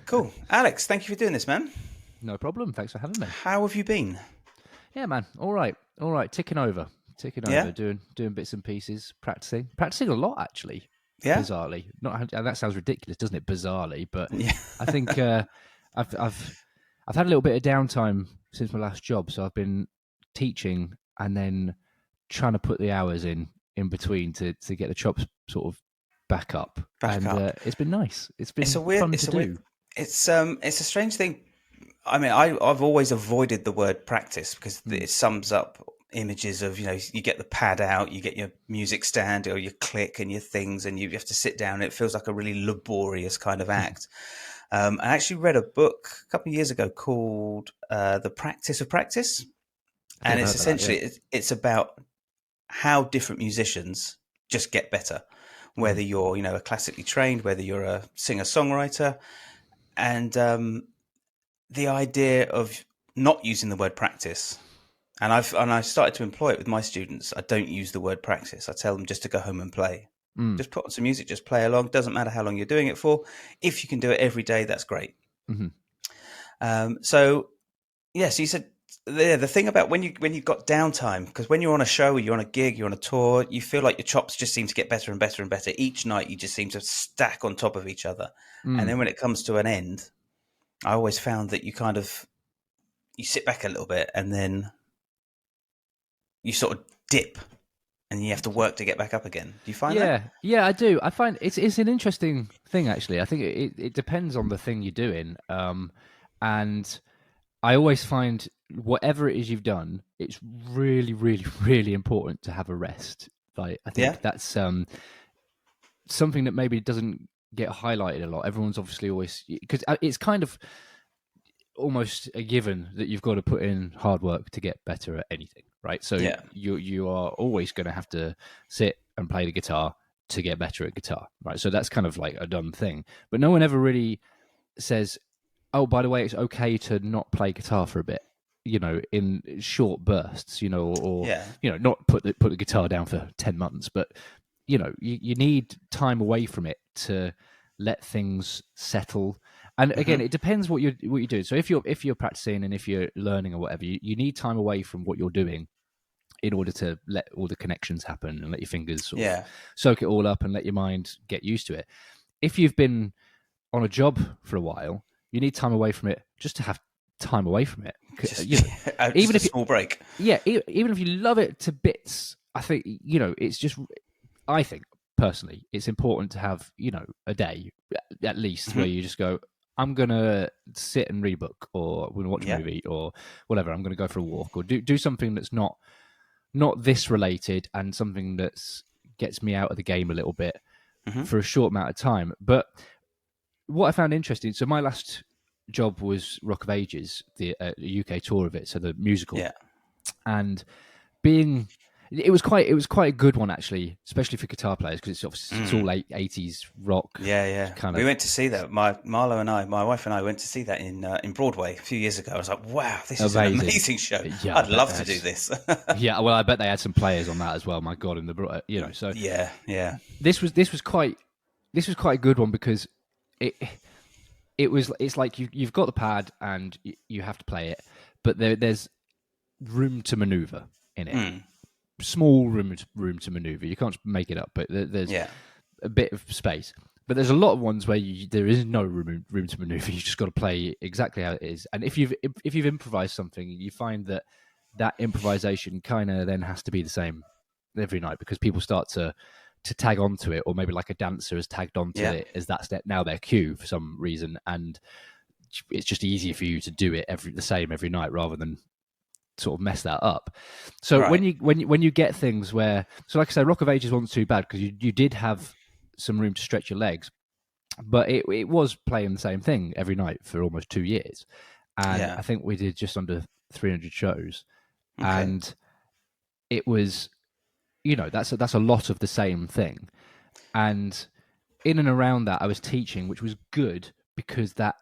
Cool. Alex, thank you for doing this, man. No problem. Thanks for having me. How have you been? Yeah, man. All right. All right. Ticking Yeah? over. Doing bits and pieces. Practicing a lot actually. Yeah? Bizarrely, not and that sounds ridiculous, doesn't it? Bizarrely, but Yeah. I think I've had a little bit of downtime since my last job, so I've been teaching and then trying to put the hours in between to get the chops sort of back up, Back and up. it's been nice. It's It's been a weird, fun it's to a weird, do. it's a strange thing. I mean, I've always avoided the word practice because Mm. it sums up images of, you get the pad out, you get your music stand or your click and your things, and you have to sit down. And it feels like a really laborious kind of act. I actually read a book a couple of years ago called The Practice of Practice. I think And I've it's heard of that. Yeah. essentially, it's about how different musicians just get better, Mm. whether you're, a classically trained, whether you're a singer-songwriter. And the idea of not using the word practice, and I started to employ it with my students. I don't use the word practice. I tell them just to go home and play. Mm. Just put on some music, just play along. Doesn't matter how long you're doing it for. If you can do it every day, that's great. Mm-hmm. So yes, you said the thing about when you've got downtime, because when you're on a show, you're on a gig, you're on a tour, you feel like your chops just seem to get better and better and better each night. You just seem to stack on top of each other, and Mm. then when it comes to an end, I always found that you sit back a little bit and then you sort of dip and you have to work to get back up again. Do you find that? Yeah, I do. I find it's an interesting thing actually. I think it depends on the thing you're doing, and I always find whatever it is you've done, it's really, really, really important to have a rest. Like I Yeah. think that's something that maybe doesn't get highlighted a lot. Everyone's obviously always because it's kind of almost a given that you've got to put in hard work to get better at anything, right? So Yeah. you are always going to have to sit and play the guitar to get better at guitar, right? So that's kind of like a done thing. But no one ever really says, "Oh, by the way, it's okay to not play guitar for a bit." In short bursts, or Yeah. not put the guitar down for 10 months, but you need time away from it to let things settle. And again, Hmm. it depends what you do. So if you're practicing and if you're learning or whatever, you need time away from what you're doing in order to let all the connections happen and let your fingers sort of Yeah. soak it all up and let your mind get used to it. If you've been on a job for a while, you need time away from it just to have time away from it. Just, just Even a if small break. even if you love it to bits, I think it's just. I think personally, it's important to have a day at least where Hmm. you just go. I'm gonna sit and read a book, or I'm gonna watch a Yeah. movie, or whatever. I'm gonna go for a walk, or do something that's not this related, and something that's gets me out of the game a little bit Hmm. for a short amount of time. But what I found interesting, so my last job was Rock of Ages, the UK tour of it, so the musical, Yeah. and being it was quite a good one actually, especially for guitar players because it's obviously it's all Mm. 80s rock Yeah, yeah. kind We of. went to see that. My wife and I went to see that in Broadway a few years ago. I was like, wow, this is an Amazing. amazing show. Yeah, I I'd bet love they to had. do this. Yeah, well, I bet they had some players on that as well. My God, so Yeah, yeah. this was quite a good one because it it's like you've got the pad and you have to play it, but there's room to maneuver in it. Mm. Small room to maneuver. You can't make it up, but there's Yeah. a bit of space. But there's a lot of ones where there is no room to maneuver. You just got to play exactly how it is. And if you've improvised something, you find that improvisation kind of then has to be the same every night because people start to tag onto it, or maybe like a dancer has tagged onto Yeah. it as that's now their cue for some reason, and it's just easier for you to do it the same every night rather than sort of mess that up. So Right. when you get things where, so like I say, Rock of Ages wasn't too bad because you did have some room to stretch your legs, but it was playing the same thing every night for almost 2 years, and Yeah. I think we did just under 300 shows, Okay. and it was that's a lot of the same thing, and in and around that I was teaching, which was good because that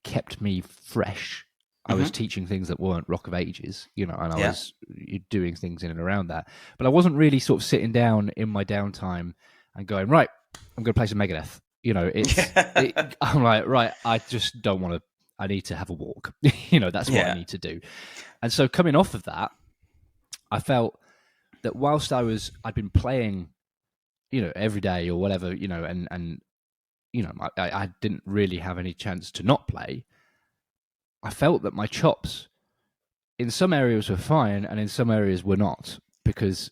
kept me fresh. I was Hmm. teaching things that weren't Rock of Ages, and I Yeah. was doing things in and around that. But I wasn't really sort of sitting down in my downtime and going, right, I'm going to play some Megadeth. I'm like, right, I just don't want to. I need to have a walk. That's what I Yeah. need to do. And so coming off of that, I felt that whilst I'd been playing, every day or whatever, and I didn't really have any chance to not play. I felt that my chops in some areas were fine and in some areas were not, because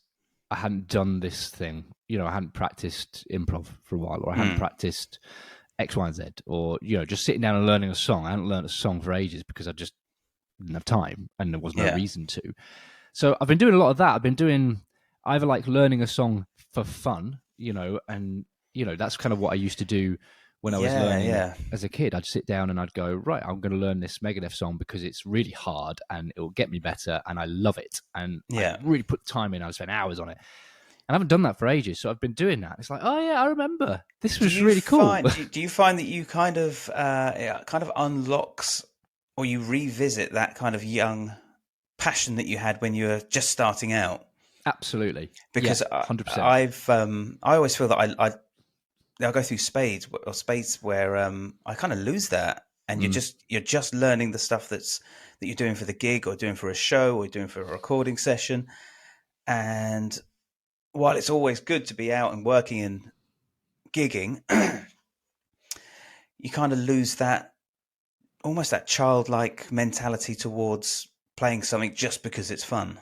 I hadn't done this thing. I hadn't practiced improv for a while, or I hadn't practiced X, Y, and Z, or, just sitting down and learning a song. I hadn't learned a song for ages because I just didn't have time and there was no reason to. So I've been doing a lot of that. I've been doing either like learning a song for fun, and, that's kind of what I used to do when I was learning as a kid. I'd sit down and I'd go, right, I'm going to learn this Megadeth song because it's really hard and it will get me better and I love it. And I really put time in. I spent hours on it. And I haven't done that for ages. So I've been doing that. It's like, oh yeah, I remember. This was really cool. Do you find that you kind of unlocks, or you revisit that kind of young passion that you had when you were just starting out? Absolutely. Because 100%. I always feel that I'll go through spades where I kind of lose that, and you're just learning the stuff that you're doing for the gig, or doing for a show, or doing for a recording session. And while it's always good to be out and working and gigging, you kind of lose that childlike mentality towards playing something just because it's fun.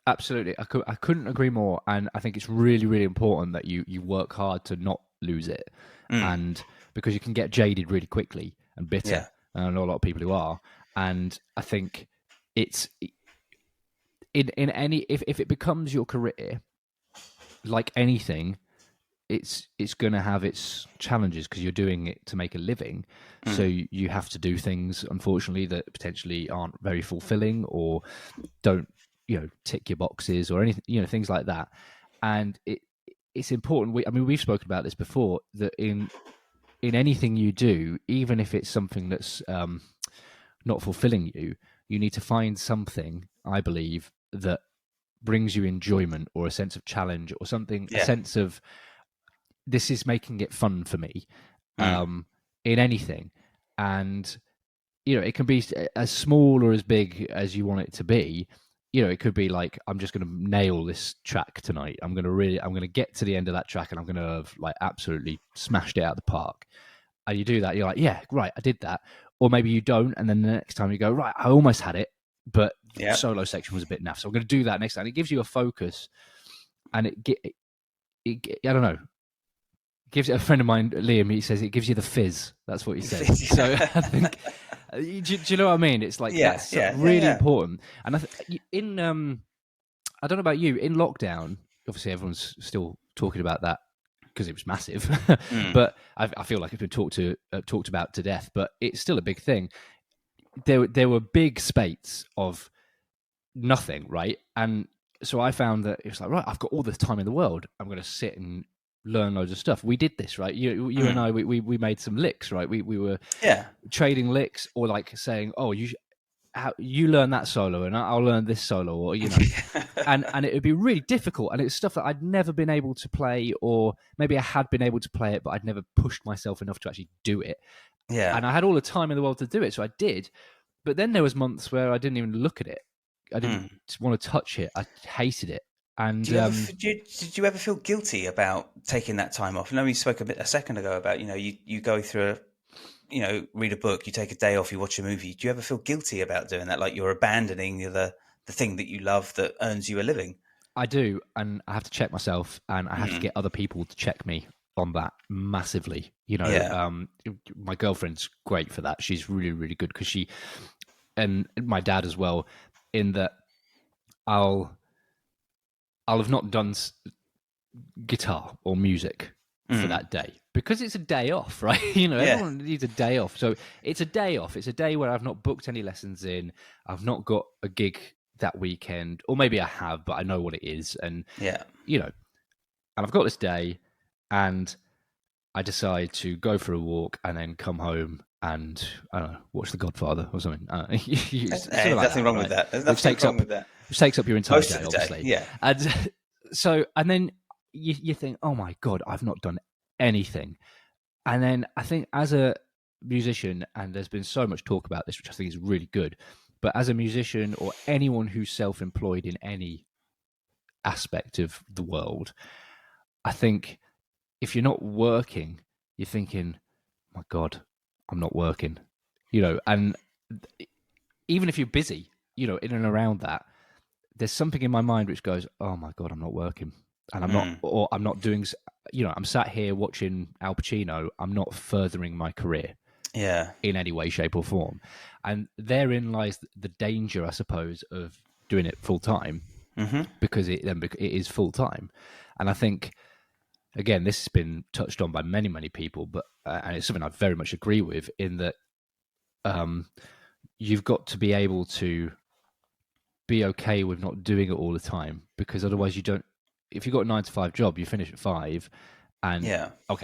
Absolutely. I couldn't agree more. And I think it's really, really important that you work hard to not lose it. And because you can get jaded really quickly and bitter. Yeah. And I know a lot of people who are. And I think it's if it becomes your career, like anything, it's going to have its challenges because you're doing it to make a living. So you have to do things, unfortunately, that potentially aren't very fulfilling or don't, tick your boxes or anything, things like that. And it's important. We've spoken about this before, that in anything you do, even if it's something that's not fulfilling you, you need to find something, I believe, that brings you enjoyment or a sense of challenge or something, a sense of, this is making it fun for me, in anything. And, it can be as small or as big as you want it to be. It could be like, I'm just going to nail this track tonight. I'm going to get to the end of that track and I'm going to have like absolutely smashed it out of the park. And you do that, you're like, yeah, right, I did that. Or maybe you don't. And then the next time you go, right, I almost had it, but the solo section was a bit naff. So I'm going to do that next time. It gives you a focus, and I don't know. Gives a friend of mine, Liam, he says it gives you the fizz. That's what he says. So I think, do you know what I mean? It's like, that's really important. And I don't know about you, in lockdown, obviously everyone's still talking about that because it was massive, but I feel like it's been talked about to death, but it's still a big thing. There were big spates of nothing, right? And so I found that it was like, right, I've got all the time in the world. I'm going to sit and learn loads of stuff. We did this, right? You and I, we made some licks, right? We were trading licks, or like saying, oh, you learn that solo and I'll learn this solo, or and it would be really difficult, and it's stuff that I'd never been able to play, or maybe I had been able to play it but I'd never pushed myself enough to actually do it. And I had all the time in the world to do it, so I did. But then there was months where I didn't even look at it. I didn't want to touch it. I hated it. And did you ever feel guilty about taking that time off? I know we spoke a second ago about, you go through read a book, you take a day off, you watch a movie. Do you ever feel guilty about doing that? Like you're abandoning the thing that you love that earns you a living? I do. And I have to check myself, and I have to get other people to check me on that massively. My girlfriend's great for that. She's really, really good, because and my dad as well, in that I'll have not done guitar or music for that day because it's a day off, right? Everyone needs a day off. So it's a day off. It's a day where I've not booked any lessons in. I've not got a gig that weekend, or maybe I have, but I know what it is. And, and I've got this day, and I decide to go for a walk and then come home and, I don't know, watch The Godfather or something. There's nothing wrong with that. There's nothing wrong with that. Which takes up your entire Most day, of the obviously. Day, yeah. And so, and then you think, oh my God, I've not done anything. And then I think as a musician, and there's been so much talk about this, which I think is really good, but as a musician or anyone who's self-employed in any aspect of the world, I think if you're not working, you're thinking, my God, I'm not working, and even if you're busy, in and around that, there's something in my mind which goes, oh my God, I'm not working. And I'm not doing, I'm sat here watching Al Pacino. I'm not furthering my career in any way, shape, or form. And therein lies the danger, I suppose, of doing it full time, because it is full time. And I think, again, this has been touched on by many, many people, but and it's something I very much agree with, in that you've got to be able to be okay with not doing it all the time, because otherwise you don't. If you've got a 9 to 5 job, you finish at 5, and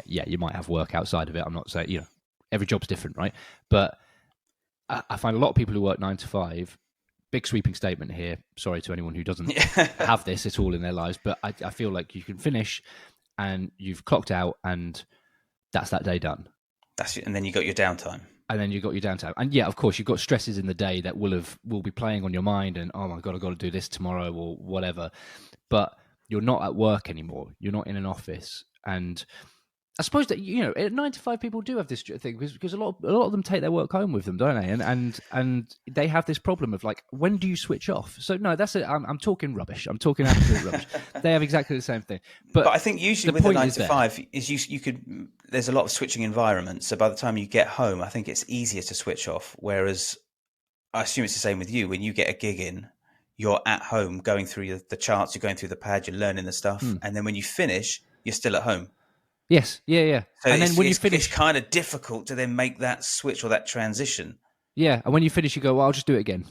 you might have work outside of it. I'm not saying, every job's different, right? But I find a lot of people who work 9 to 5. Big sweeping statement here. Sorry to anyone who doesn't have this at all in their lives, but I feel like you can finish and you've clocked out, and that's that day done. That's it, and then you got your downtime. And yeah, of course, you've got stresses in the day that will be playing on your mind, and oh my God, I've got to do this tomorrow or whatever. But you're not at work anymore. You're not in an office. And I suppose that, 9 to 5 people do have this thing, because a lot of them take their work home with them, don't they? And they have this problem of, like, when do you switch off? So no, I'm talking rubbish. I'm talking absolute rubbish. They have exactly the same thing. But I think usually with the 9 to 5 is you could. There's a lot of switching environments. So by the time you get home, I think it's easier to switch off. Whereas I assume it's the same with you. When you get a gig in, you're at home going through the charts, you're going through the pad, you're learning the stuff, and then when you finish, you're still at home. Yes, yeah. So and then when you finish, it's kind of difficult to then make that switch or that transition. Yeah, and when you finish, you go, well, I'll just do it again.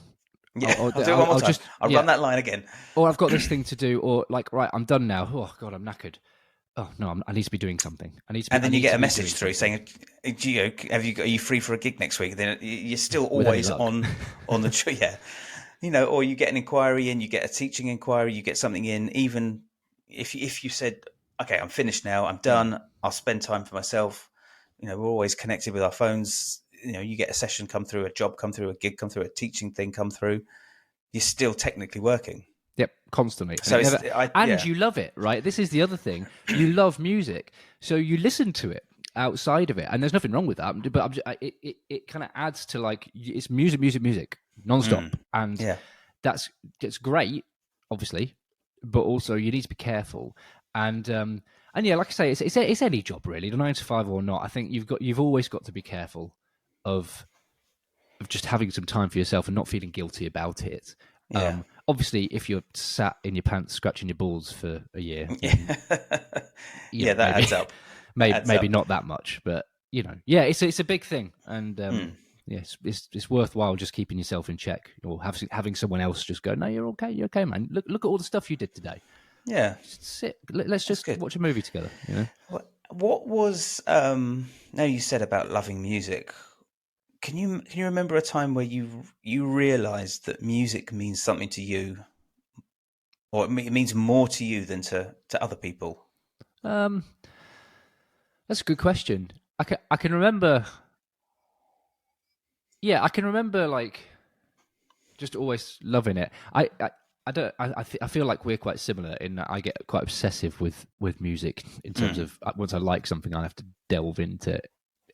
Yeah, I'll do it one more time. I'll run that line again. Or I've got this thing to do, or like, right, I'm done now. Oh God, I'm knackered. Oh no, I need to be doing something. And then you get a message through saying, are you free for a gig next week? Then you're still always on the or you get an inquiry in, you get a teaching inquiry, you get something in. Even if you said, okay, I'm finished now, I'm done, I'll spend time for myself. We're always connected with our phones. You get a session come through, a job come through, a gig come through, a teaching thing come through. You're still technically working. Yep, constantly. So you love it, right? This is the other thing. You love music, so you listen to it outside of it, and there's nothing wrong with that. But it kind of adds to, like, it's music, nonstop, and that's great, obviously, but also you need to be careful. And yeah, like I say, it's any job really, the 9 to 5 or not. I think you've always got to be careful of just having some time for yourself and not feeling guilty about it. Obviously, if you're sat in your pants scratching your balls for a year, that adds up. Maybe not that much, but it's a big thing, and it's worthwhile just keeping yourself in check, or having someone else just go, no, you're okay, man. Look at all the stuff you did today. Yeah, just sit. Let's just watch a movie together. What was now you said about loving music? Can you remember a time where you realised that music means something to you, or it means more to you than to other people? That's a good question. I can remember. Yeah, I can remember, like, just always loving it. I feel like we're quite similar in that I get quite obsessive with music in terms of, once I like something, I have to delve into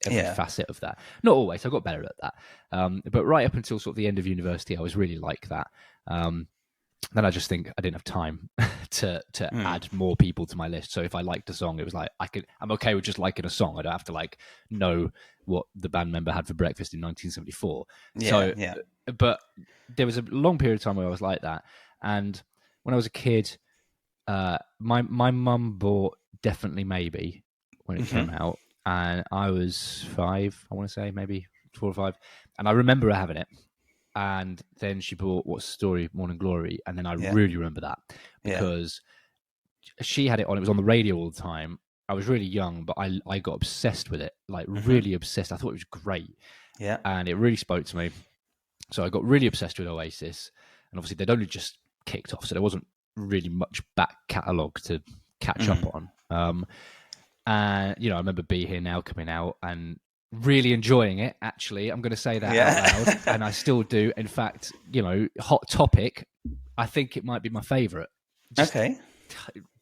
every facet of that. Not always, I got better at that. But right up until sort of the end of university, I was really like that. Then I just think I didn't have time to add more people to my list. So if I liked a song, it was like I'm okay with just liking a song. I don't have to, like, know what the band member had for breakfast in 1974. But there was a long period of time where I was like that. And when I was a kid, my mum bought Definitely Maybe when it came out, and I was 5, I want to say, maybe 4 or 5, and I remember her having it. And then she bought What's the Story, Morning Glory, and then I really remember that because she had it on. It was on the radio all the time. I was really young, but I got obsessed with it, like really obsessed. I thought it was great, and it really spoke to me. So I got really obsessed with Oasis, and obviously they'd only just kicked off, so there wasn't really much back catalogue to catch up on. And I remember Be Here Now coming out and really enjoying it. Actually, I'm going to say that Yeah. out loud, and I still do. In fact, Hot Topic, I think it might be my favorite. Okay.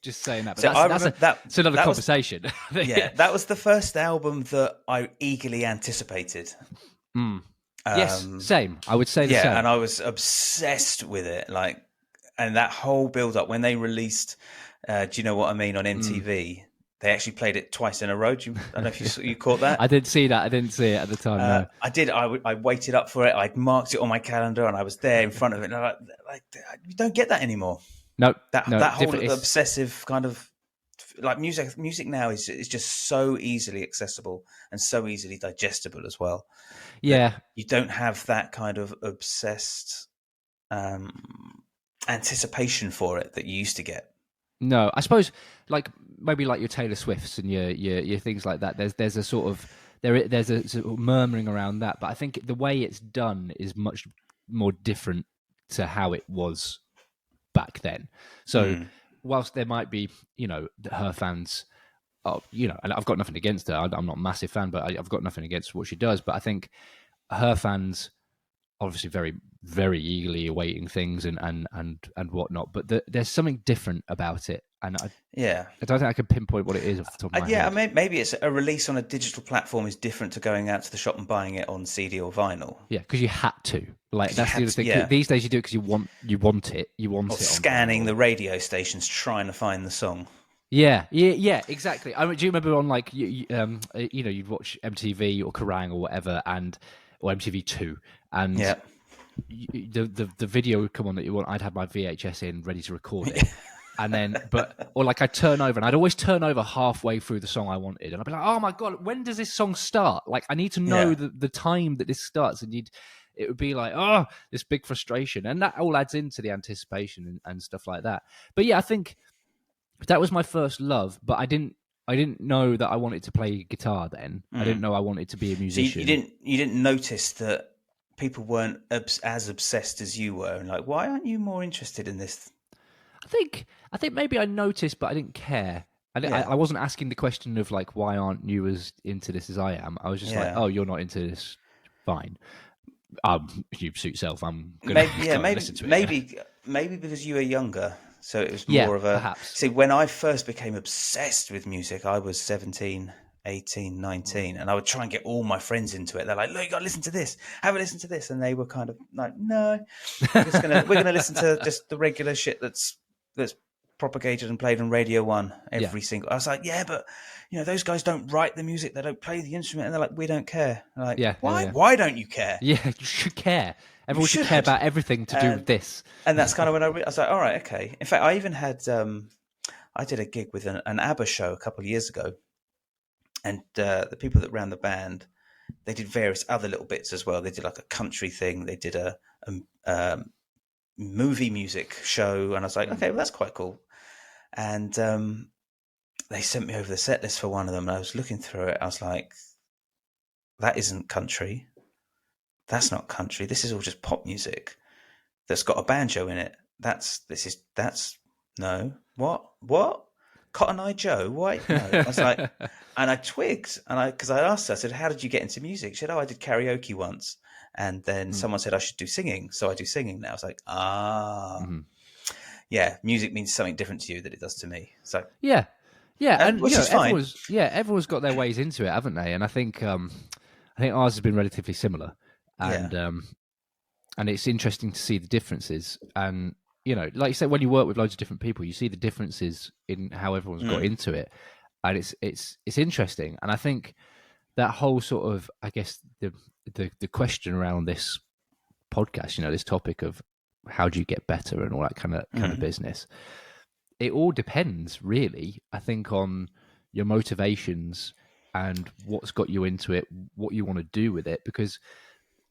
Just saying that, but So I remember that's another that conversation. yeah, that was the first album that I eagerly anticipated. Yes, same. I would say the Yeah, same. and I was obsessed with it. Like, and that whole build up when they released Do You Know What I Mean on MTV, they actually played it twice in a row. I don't know if you caught that. I didn't see that. I didn't see it at the time. No. I did. I waited up for it. I'd marked it on my calendar, and I was there in front of it. And I'm like, you don't get that anymore. No, That no, whole obsessive kind of like music now is just so easily accessible and so easily digestible as well. Yeah, You don't have that kind of obsessed anticipation for it that you used to get. no. I suppose maybe like your Taylor Swifts and your things like that. There's a sort of there's a sort of murmuring around that, but I think the way it's done is much more different to how it was back then. So whilst there might be her fans, and I've got nothing against her. I'm not a massive fan, but I've got nothing against what she does. But I think her fans obviously very, very eagerly awaiting things and whatnot. But there's something different about it, and I don't think I can pinpoint what it is off the top of my head. I mean, maybe it's a release on a digital platform is different to going out to the shop and buying it on CD or vinyl. Yeah, because you had to. Like that's the other thing. Yeah. These days you do it because you want it. You want or it. Scanning the radio stations trying to find the song. Yeah, exactly. I mean, do you remember on like you'd watch MTV or Kerrang or whatever, or MTV2, and the video would come on that you want. I'd have my VHS in ready to record it, and then or like I'd turn over, and I'd always turn over halfway through the song I wanted, and I'd be like, oh my god, when does this song start? Like I need to know the time that this starts, and it would be like, oh, this big frustration, and that all adds into the anticipation and stuff like that. But yeah, I think that was my first love, but I didn't know that I wanted to play guitar then. I didn't know I wanted to be a musician. So you didn't notice that people weren't as obsessed as you were, and like, why aren't you more interested in this? I think maybe I noticed, but I didn't care. I wasn't asking the question of like, why aren't you as into this as I am? I was just like, oh, you're not into this, fine. You suit yourself. I'm gonna listen to it. Maybe because you were younger. So it was more of a... perhaps. See, when I first became obsessed with music, I was 17, 18, 19, and I would try and get all my friends into it. They're like, look, you got to listen to this. Have a listen to this. And they were kind of like, no, we're gonna listen to just the regular shit that's propagated and played on Radio 1 every single... I was like, yeah, but, those guys don't write the music. They don't play the instrument. And they're like, we don't care. I'm like, why? Yeah. Why don't you care? Yeah, you should care. Everyone should care about everything to do with this. And that's kind of when I was like, all right, okay. In fact, I even had, I did a gig with an ABBA show a couple of years ago. And the people that ran the band, they did various other little bits as well. They did like a country thing. They did a movie music show. And I was like, okay, well, that's quite cool. And they sent me over the set list for one of them. And I was looking through it. I was like, that isn't country. That's not country. This is all just pop music that's got a banjo in it. That's no. What? Cotton Eye Joe? Why? No. I was like, and I twigged, because I asked her, I said, how did you get into music? She said, I did karaoke once. And then someone said I should do singing. So I do singing now. I was like, yeah, music means something different to you than it does to me. So yeah. And which is fine. Everyone's got their ways into it, haven't they? And I think ours has been relatively similar. And it's interesting to see the differences. And like you said, when you work with loads of different people, you see the differences in how everyone's got into it, and it's interesting. And I think that whole sort of, I guess the question around this podcast, this topic of how do you get better and all that kind of business, it all depends really, I think, on your motivations and what's got you into it, what you want to do with it, because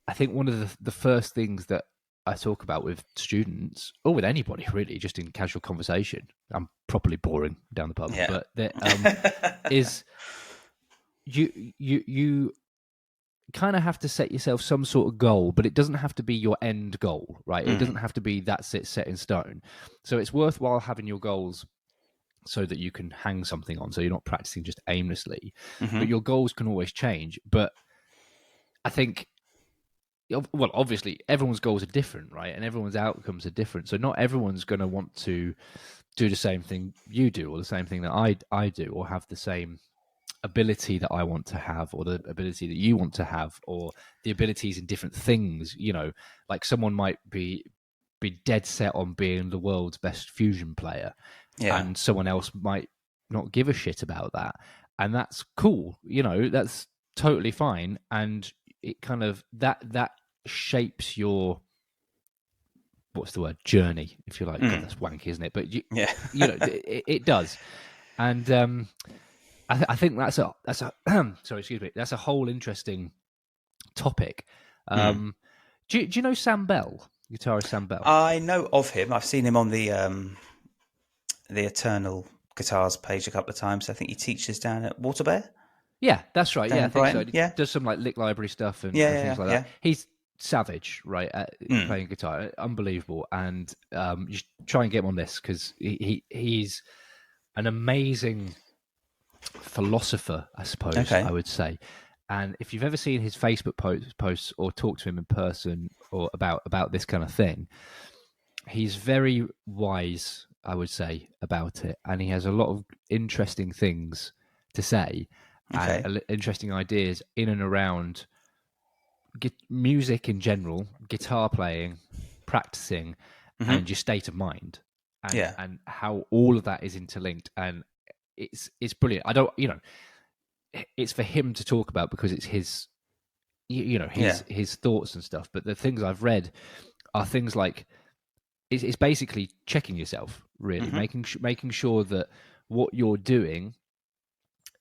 I think one of the first things that I talk about with students, or with anybody really, just in casual conversation, I'm properly boring down the pub, but is you kind of have to set yourself some sort of goal, but it doesn't have to be your end goal, right? It doesn't have to be that's it, set in stone. So it's worthwhile having your goals so that you can hang something on, so you're not practicing just aimlessly. Hmm. But your goals can always change. But I think, well, obviously everyone's goals are different, right? And everyone's outcomes are different. So not everyone's going to want to do the same thing you do, or the same thing that I do, or have the same ability that I want to have, or the ability that you want to have, or the abilities in different things. Like someone might be dead set on being the world's best fusion player, Yeah. and someone else might not give a shit about that, and that's cool. That's totally fine, and it kind of that shapes your, what's the word, journey, if you like. God, Mm. that's wanky, isn't it? But Yeah. it does. And I think that's a sorry, excuse me, that's a whole interesting topic. Mm. Do you know Sam Bell, guitarist Sam Bell? I know of him. I've seen him on the Eternal Guitars page a couple of times. I think he teaches down at Waterbear Yeah, that's right. down Yeah, in I think so. Brighton. He Yeah. does some like lick library stuff and, Yeah. things Yeah. like that. Yeah. He's savage, right, at Mm. playing guitar, unbelievable. And you should try and get him on this, because he's an amazing philosopher, I suppose Okay. I would say. And if you've ever seen his Facebook posts or talked to him in person, or about this kind of thing, he's very wise, I would say, about it, and he has a lot of interesting things to say, and Okay. interesting ideas in and around music in general, guitar playing, practicing, Hmm. and your state of mind, and Yeah. how all of that is interlinked. And it's brilliant. I don't, it's for him to talk about, because it's his, Yeah. his thoughts and stuff. But the things I've read are things like, it's basically checking yourself, really, Hmm. making sure that what you're doing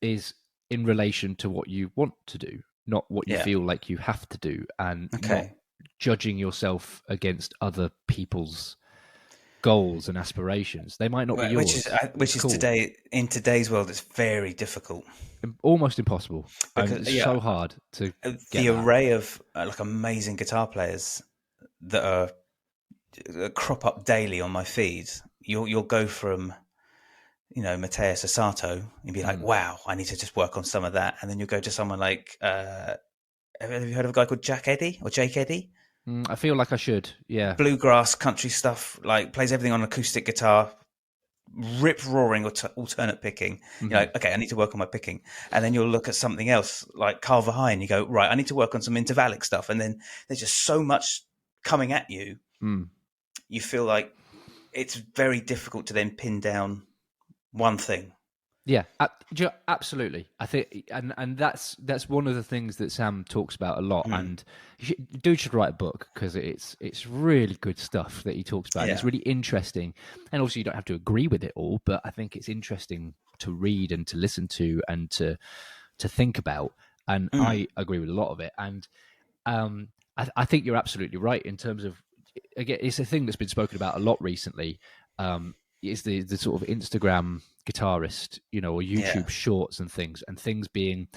is in relation to what you want to do, not what you Yeah. feel like you have to do, and not Okay. judging yourself against other people's goals and aspirations. They might not be Which is yours. It's cool. today, in today's world, it's very difficult Almost impossible, and because it's so hard to get the that. array of like amazing guitar players that are that crop up daily on my feed. You'll go from Matthias Asato and be like, Mm. wow, I need to just work on some of that, and then you'll go to someone like have you heard of a guy called Jack Eddy or Jake Eddy? I feel like I should. Yeah. Bluegrass country stuff, like plays everything on acoustic guitar, rip roaring alternate picking. You're Hmm. like, okay, I need to work on my picking. And then you'll look at something else like Carl Verheyen. You go, right, I need to work on some intervallic stuff. And then there's just so much coming at you. Mm. You feel like it's very difficult to then pin down one thing. Yeah, absolutely. I think, and that's one of the things that Sam talks about a lot. Mm. And dude should write a book, because it's really good stuff that he talks about. And it's Yeah. really interesting. And also, you don't have to agree with it all, but I think it's interesting to read and to listen to and to think about. And Mm. I agree with a lot of it. And I think you're absolutely right in terms of, again, it's a thing that's been spoken about a lot recently. Is the sort of Instagram guitarist, or Yeah. YouTube shorts and things being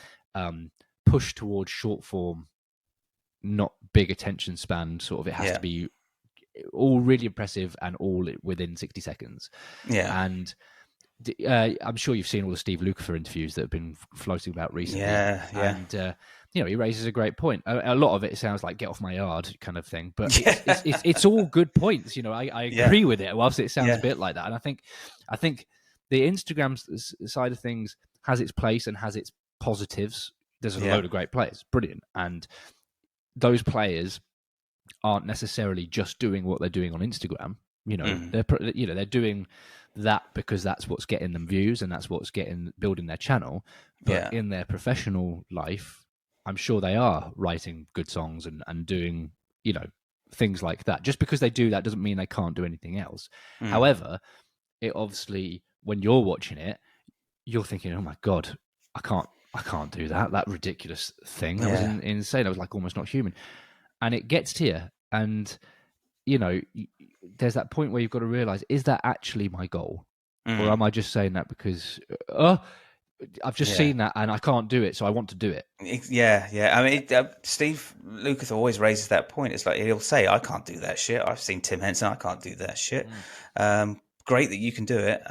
pushed towards short form, not big attention span. Sort of, it has to Yeah. be all really impressive and all within 60 seconds. Yeah. And I'm sure you've seen all the Steve Lukather interviews that have been floating about recently, Yeah. Yeah. and he raises a great point. A lot of it sounds like "get off my yard" kind of thing, but Yeah. it's all good points. I Yeah. agree with it. Whilst it sounds a Yeah. bit like that, and I think the Instagram side of things has its place and has its positives. There's a Yeah. load of great players, brilliant, and those players aren't necessarily just doing what they're doing on Instagram. Mm. They're doing that because that's what's getting them views and that's what's building their channel. But Yeah. in their professional life, I'm sure they are writing good songs and doing, things like that. Just because they do that doesn't mean they can't do anything else. Mm. However, it obviously, when you're watching it, you're thinking, oh my God, I can't do that ridiculous thing. That was Yeah. insane. I was like almost not human. And it gets to you. And there's that point where you've got to realize, is that actually my goal? Mm. Or am I just saying that because I've just Yeah. seen that and I can't do it, so I want to do it? Yeah, yeah. I mean, Steve Lukather always raises that point. It's like he'll say, "I can't do that shit. I've seen Tim Henson. I can't do that shit." Great that you can do it.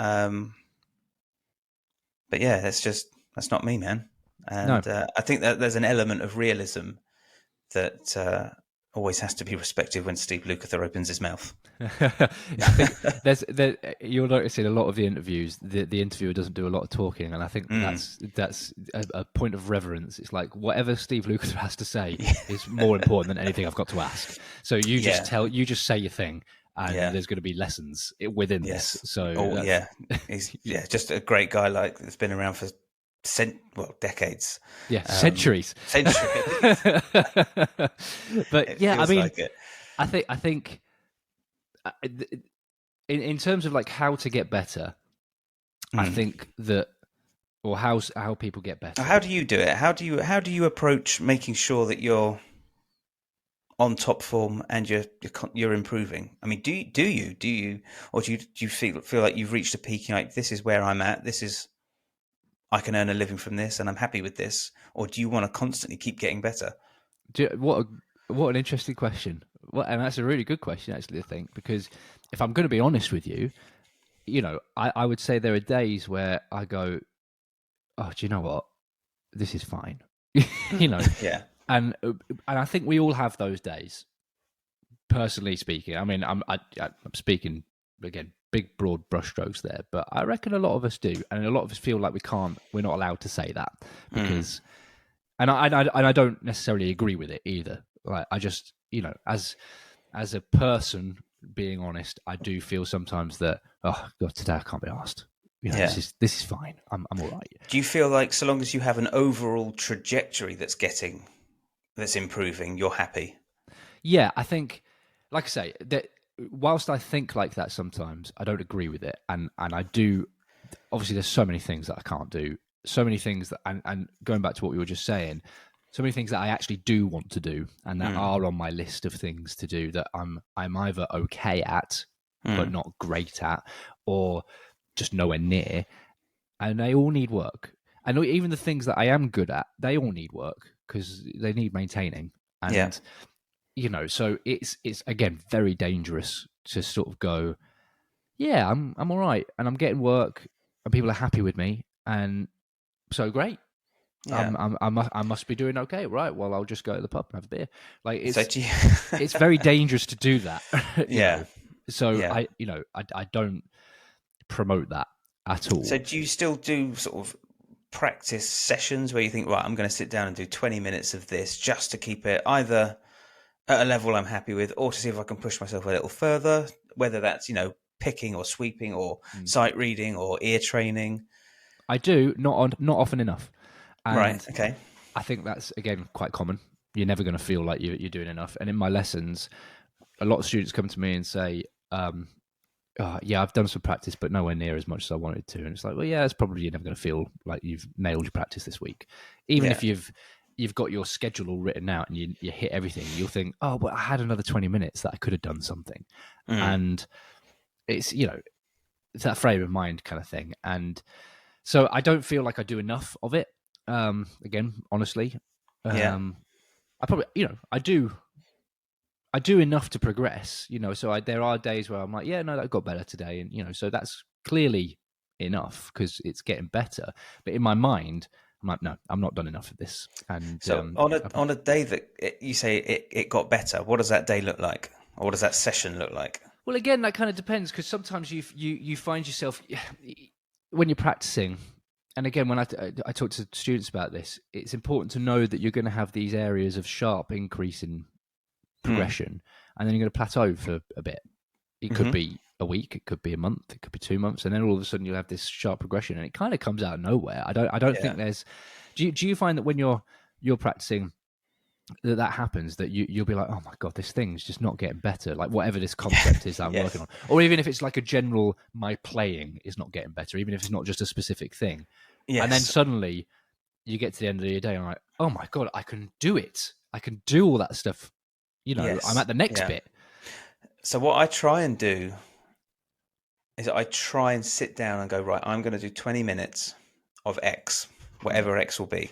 But yeah, that's not me, man. No. And I think that there's an element of realism that always has to be respected when Steve Lukather opens his mouth. I think you'll notice in a lot of the interviews, the interviewer doesn't do a lot of talking, and I think that's a point of reverence. It's like whatever Steve Lukather has to say is more important than anything I've got to ask. So you just say your thing, and there's going to be lessons within this. So he's just a great guy, like that's been around for decades. Yeah, centuries. But yeah, I mean, like I think in terms of like how to get better, I think that, or how people get better. How do you do it? How do you approach making sure that you're on top form and you're improving? I mean, do you, or do you feel like you've reached a peak? You're like, this is where I'm at. I can earn a living from this, and I'm happy with this. Or do you want to constantly keep getting better? What an interesting question. And that's a really good question, actually, I think, because if I'm going to be honest with you, I would say there are days where I go, oh, do you know what? This is fine. Yeah. And I think we all have those days. Personally speaking, I mean, I'm speaking again, big broad brushstrokes there, but I reckon a lot of us do, and a lot of us feel like we're not allowed to say that because, and I don't necessarily agree with it either. Like I just, as a person being honest, I do feel sometimes that, oh God, today I can't be asked. This is fine. I'm all right. Do you feel like so long as you have an overall trajectory that's improving, you're happy? Yeah, I think, like I say, that whilst I think like that sometimes, I don't agree with it, and I do. Obviously, there's so many things that I can't do. So many things that, and going back to what we were just saying, so many things that I actually do want to do, and that are on my list of things to do that I'm either okay at, but not great at, or just nowhere near, and they all need work. And even the things that I am good at, they all need work because they need maintaining. And so it's again very dangerous to sort of go, yeah, I'm all right, and I'm getting work, and people are happy with me, and so great. Yeah. I must be doing okay, right? Well, I'll just go to the pub and have a beer. Like it's very dangerous to do that. I don't promote that at all. So do you still do sort of practice sessions where you think, right, I'm going to sit down and do 20 minutes of this just to keep it either at a level I'm happy with, or to see if I can push myself a little further, whether that's, picking or sweeping or sight reading or ear training? I do, not often enough. And right, okay. I think that's, again, quite common. You're never going to feel like you're doing enough. And in my lessons, a lot of students come to me and say, yeah, I've done some practice, but nowhere near as much as I wanted to. And it's like, well, yeah, it's probably you're never going to feel like you've nailed your practice this week. Even if you've got your schedule all written out and you hit everything, you'll think, oh, but I had another 20 minutes that I could have done something. And it's, it's that frame of mind kind of thing. And so I don't feel like I do enough of it. Again, honestly, I probably, I do enough to progress, so there are days where I'm like, yeah, no, that got better today. And, so that's clearly enough because it's getting better. But in my mind, I'm like, no, I'm not done enough of this. And so on a day that you say it got better, what does that day look like? Or what does that session look like? Well, again, that kind of depends because sometimes you find yourself when you're practicing. And again, when I talk to students about this, it's important to know that you're going to have these areas of sharp increase in progression, and then you're going to plateau for a bit. It could be a week, it could be a month, it could be 2 months, and then all of a sudden you'll have this sharp progression, and it kind of comes out of nowhere. I don't think there's. Do you find that when you're practicing that happens, that you'll be like, oh my God, this thing's just not getting better, like whatever this concept is that I'm working on, or even if it's like a general, my playing is not getting better, even if it's not just a specific thing, and then suddenly you get to the end of the day and I'm like, oh my God, I can do it, I can do all that stuff, I'm at the next bit. So what I try and do is I try and sit down and go, right, I'm going to do 20 minutes of X, whatever X will be.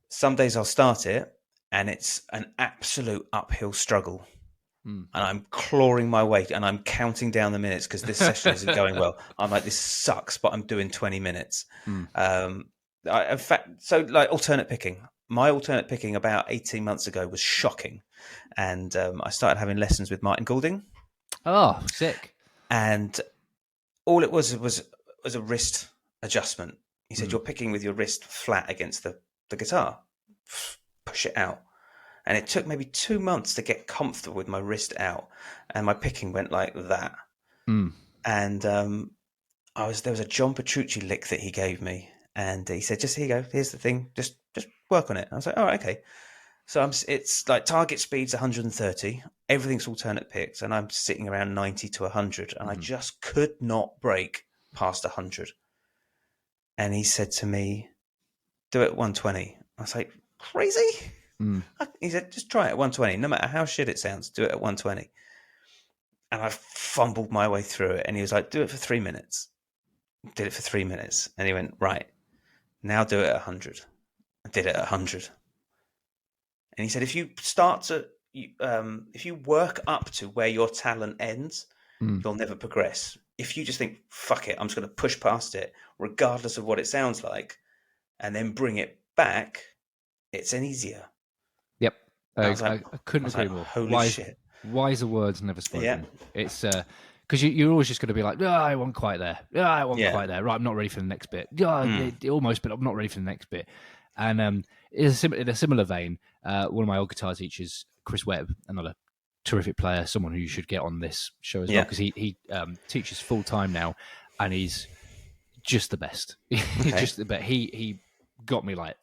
Some days I'll start it and it's an absolute uphill struggle. And I'm clawing my way and I'm counting down the minutes because this session isn't going well. I'm like, this sucks, but I'm doing 20 minutes. In fact, so like alternate picking. My alternate picking about 18 months ago was shocking. And I started having lessons with Martin Goulding. Oh, sick. And all it was a wrist adjustment. He said, you're picking with your wrist flat against the guitar. Push it out. And it took maybe 2 months to get comfortable with my wrist out. And my picking went like that. And there was a John Petrucci lick that he gave me. And he said, just here you go. Here's the thing. Just work on it. I was like, all right, okay. So it's like target speed's 130. Everything's alternate picks. And I'm sitting around 90 to 100. And I just could not break past 100. And he said to me, do it at 120. I was like, crazy? He said, just try it at 120. No matter how shit it sounds, do it at 120. And I fumbled my way through it. And he was like, do it for 3 minutes. Did it for 3 minutes. And he went, right, now do it at 100. I did it at 100. And he said, if you start to, if you work up to where your talent ends, you'll never progress. If you just think, fuck it, I'm just going to push past it, regardless of what it sounds like, and then bring it back, it's an easier. Yep. I couldn't agree more. Holy shit. Wiser words never spoken. Yeah. It's because you're always just going to be like, I wasn't quite there. I wasn't quite there. Right, I'm not ready for the next bit. Almost, but I'm not ready for the next bit. And in a similar vein, one of my old guitar teachers, Chris Webb, another terrific player, someone who you should get on this show as well, because he teaches full time now, and he's just the best. He's just the best. He got me like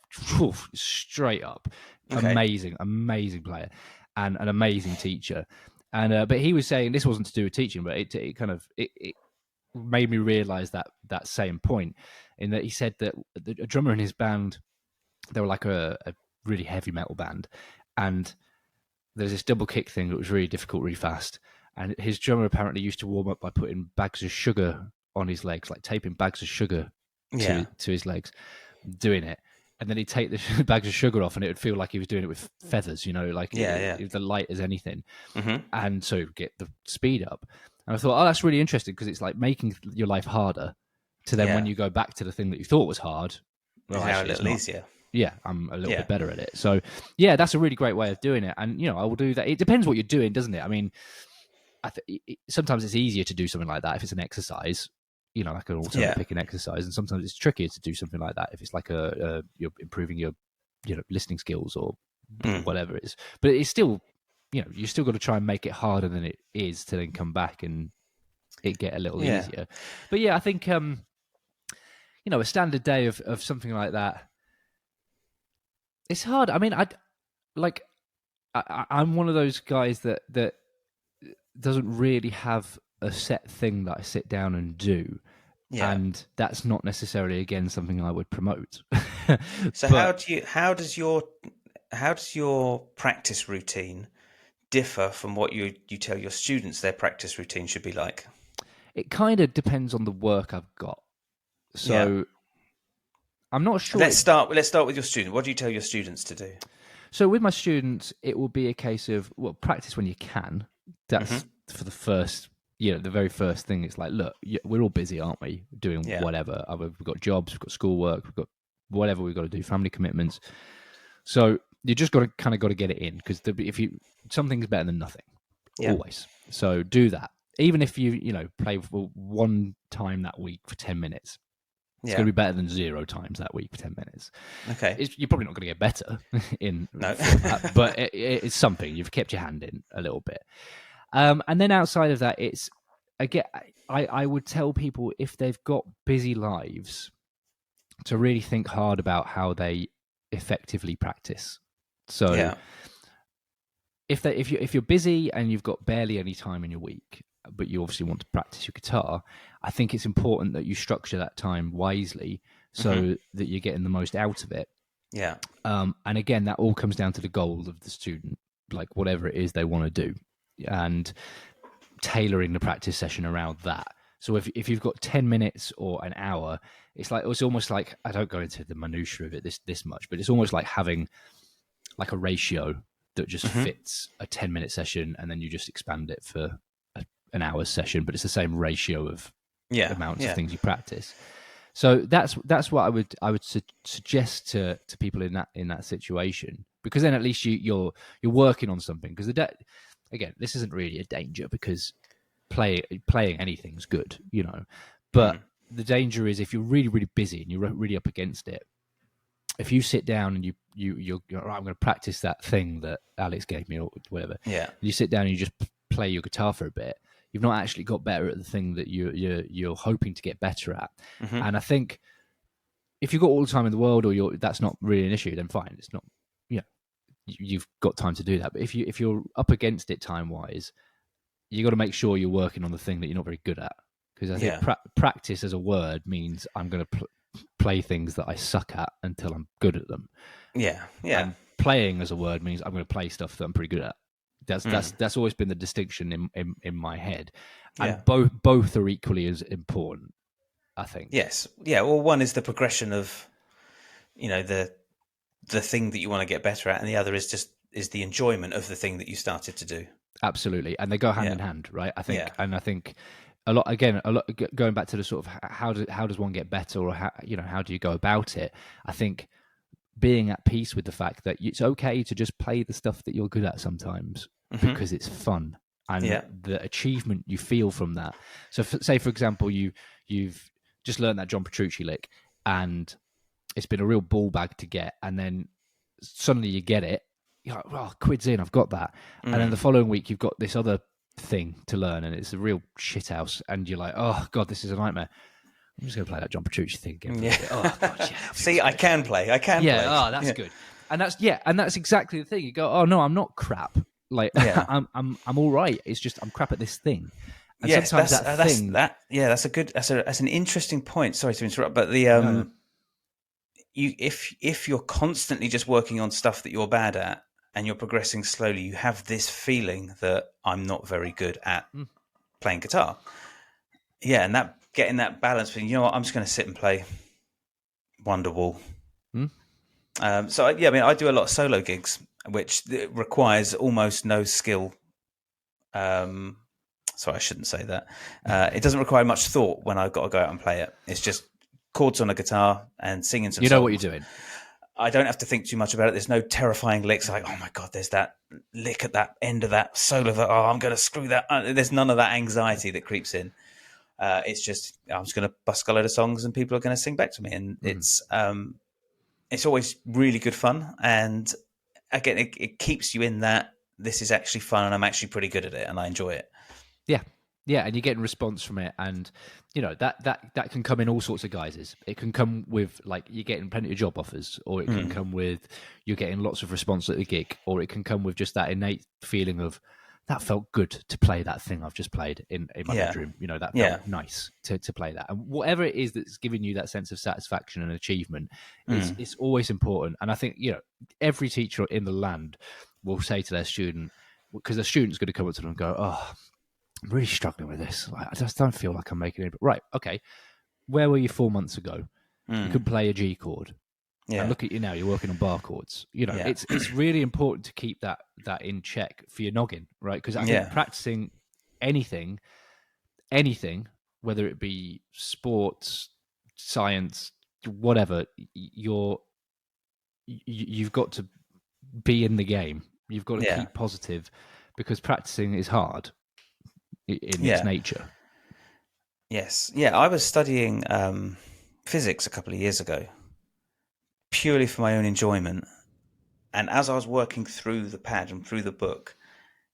straight up. Amazing player and an amazing teacher. And but he was saying this wasn't to do with teaching, but it kind of it made me realize that same point, in that he said that a drummer in his band, they were like a really heavy metal band, and there's this double kick thing that was really difficult, really fast. And his drummer apparently used to warm up by putting bags of sugar on his legs, like taping bags of sugar to his legs, doing it. And then he'd take the bags of sugar off and it would feel like he was doing it with feathers, like it was light as anything. And so get the speed up. And I thought, that's really interesting, because it's like making your life harder to then when you go back to the thing that you thought was hard, well, actually, a little easier. Yeah, I'm a little bit better at it. So, yeah, that's a really great way of doing it. And, I will do that. It depends what you're doing, doesn't it? I mean, sometimes it's easier to do something like that if it's an exercise, like an alternate picking exercise. And sometimes it's trickier to do something like that if it's like you're improving your, listening skills or whatever it is. But it's still, you still got to try and make it harder than it is to then come back and it get a little easier. But, yeah, I think, a standard day of something like that, it's hard. I mean, I'm one of those guys that doesn't really have a set thing that I sit down and do, and that's not necessarily again something I would promote. So, how does your practice routine differ from what you tell your students their practice routine should be like? It kind of depends on the work I've got. So. I'm not sure. Let's start with your student. What do you tell your students to do? So with my students, it will be a case of, practice when you can. That's for the first, the very first thing. It's like, look, we're all busy, aren't we? Doing whatever. We've got jobs, we've got schoolwork, we've got whatever we've got to do, family commitments. So you just got to get it in, because something's better than nothing, always. So do that. Even if you play for one time that week for 10 minutes. It's going to be better than 0 times that week for 10 minutes. Okay. You're probably not going to get better in no. that, but it's something. You've kept your hand in a little bit. And then outside of that, it's, again, I would tell people, if they've got busy lives, to really think hard about how they effectively practice. So if you're busy and you've got barely any time in your week, but you obviously want to practice your guitar, I think it's important that you structure that time wisely so that you're getting the most out of it. Yeah. And again, that all comes down to the goal of the student, like whatever it is they want to do, and tailoring the practice session around that. So if you've got 10 minutes or an hour, it's almost like, I don't go into the minutiae of it this much, but it's almost like having like a ratio that just fits a 10-minute session, and then you just expand it for an hour's session, but it's the same ratio of amounts of things you practice. So that's what I would suggest to people in that situation, because then at least you're working on something. Because again, this isn't really a danger, because playing anything's good, but the danger is if you're really, really busy and you're really up against it. If you sit down and you're right, I'm going to practice that thing that Alex gave me or whatever. Yeah. You sit down and you just play your guitar for a bit. You've not actually got better at the thing that you're hoping to get better at. And I think if you've got all the time in the world, or that's not really an issue, then fine. It's not, you've got time to do that. But if you're up against it time wise, you got to make sure you're working on the thing that you're not very good at. Because I think practice as a word means I'm going to play things that I suck at until I'm good at them. Yeah. And playing as a word means I'm going to play stuff that I'm pretty good at. That's always been the distinction in my head, and both are equally as important, I think. Yes, yeah. Well, one is the progression of, the thing that you want to get better at, and the other is the enjoyment of the thing that you started to do. Absolutely, and they go hand in hand, right? I think, and I think a lot going back to the sort of how does one get better, or how do you go about it? I think being at peace with the fact that it's okay to just play the stuff that you're good at sometimes, because it's fun, and the achievement you feel from that. So say, for example, you've just learned that John Petrucci lick, and it's been a real ball bag to get, and then suddenly you get it, you're like, well, quid's in, I've got that. And then the following week you've got this other thing to learn, and it's a real shithouse, and you're like, oh god, this is a nightmare. I'm just going to play that John Petrucci thing again. Oh, God, See, I can play. Play. Oh, that's good. And that's exactly the thing. You go, oh no, I'm not crap. Like, I'm all right. It's just I'm crap at this thing. And sometimes that's an interesting point. Sorry to interrupt, but the if you're constantly just working on stuff that you're bad at and you're progressing slowly, you have this feeling that I'm not very good at playing guitar. Yeah, and getting that balance between, I'm just going to sit and play Wonderwall. So I do a lot of solo gigs, which requires almost no skill. Sorry, I shouldn't say that. It doesn't require much thought when I've got to go out and play it. It's just chords on a guitar and singing some songs. You know what you're doing. I don't have to think too much about it. There's no terrifying licks like, oh my God, there's that lick at that end of that solo that, I'm going to screw that. There's none of that anxiety that creeps in. It's just, I'm just going to busk a load of songs and people are going to sing back to me. And it's always really good fun. And again, it keeps you in that this is actually fun and I'm actually pretty good at it and I enjoy it. Yeah, and you're getting response from it, and that can come in all sorts of guises. It can come with, like, you're getting plenty of job offers, or it can come with you're getting lots of response at the gig, or it can come with just that innate feeling of that felt good to play that thing I've just played in my bedroom. That felt nice to play that. And whatever it is that's giving you that sense of satisfaction and achievement, it's always important. And I think every teacher in the land will say to their student, because the student's going to come up to them and go, oh, I'm really struggling with this. I just don't feel like I'm making it. Right, okay. Where were you 4 months ago? You could play a G chord. Yeah. And look at you now, you're working on bar chords. It's really important to keep that in check for your noggin, right? Because I think practicing anything, whether it be sports, science, whatever, you've got to be in the game. You've got to keep positive, because practicing is hard in its nature. Yes. Yeah, I was studying physics a couple of years ago, purely for my own enjoyment. And as I was working through the pad and through the book,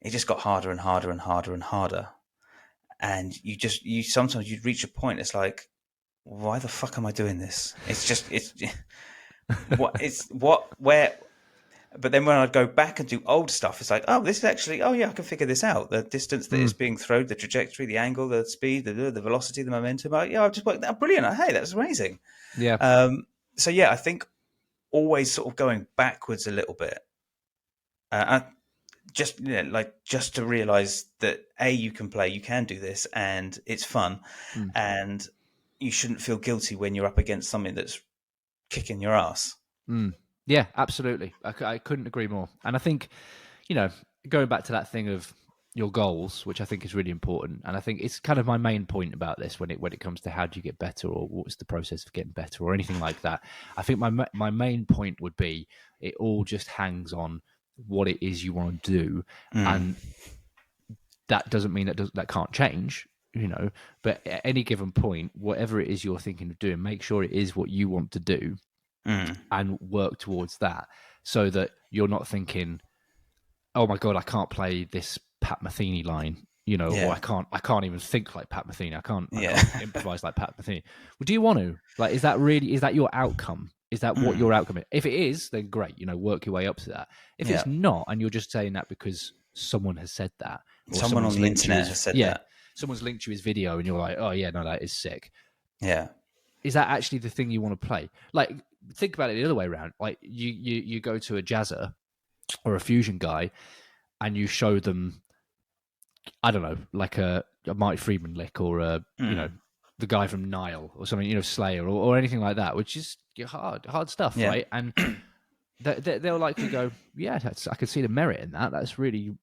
it just got harder and harder and harder and harder. And sometimes you'd reach a point, it's like, why the fuck am I doing this? But then when I'd go back and do old stuff, it's like, oh, this is actually, I can figure this out. The distance that is being thrown, the trajectory, the angle, the speed, the velocity, the momentum. I've just worked that. Brilliant. Hey, that's amazing. Yeah. So I think always sort of going backwards a little bit. Just to realize that you can play, you can do this, and it's fun, and you shouldn't feel guilty when you're up against something that's kicking your ass. Yeah, absolutely. I couldn't agree more. And I think, going back to that thing of your goals, which I think is really important, and I think it's kind of my main point about this when it comes to how do you get better, or what's the process of getting better, or anything like that. I think my main point would be it all just hangs on what it is you want to do, and that doesn't mean that can't change. But at any given point, whatever it is you're thinking of doing, make sure it is what you want to do, and work towards that, so that you're not thinking, oh my god, I can't play this Pat Metheny line, or I can't even think like Pat Metheny. I can't improvise like Pat Metheny. Well, do you want to? Like, is that your outcome? Is that what your outcome is? If it is, then great, work your way up to that. If it's not, and you're just saying that because someone has said that, or someone on the internet has said that. Someone's linked you his video and you're like, oh yeah, no, that is sick. Yeah. Is that actually the thing you want to play? Like, think about it the other way around. Like, you go to a jazzer or a fusion guy and you show them, I don't know, like a Marty Friedman lick, or the guy from Nile or something, Slayer, or anything like that, which is hard stuff, right? And they'll likely go, yeah, I can see the merit in that. That's really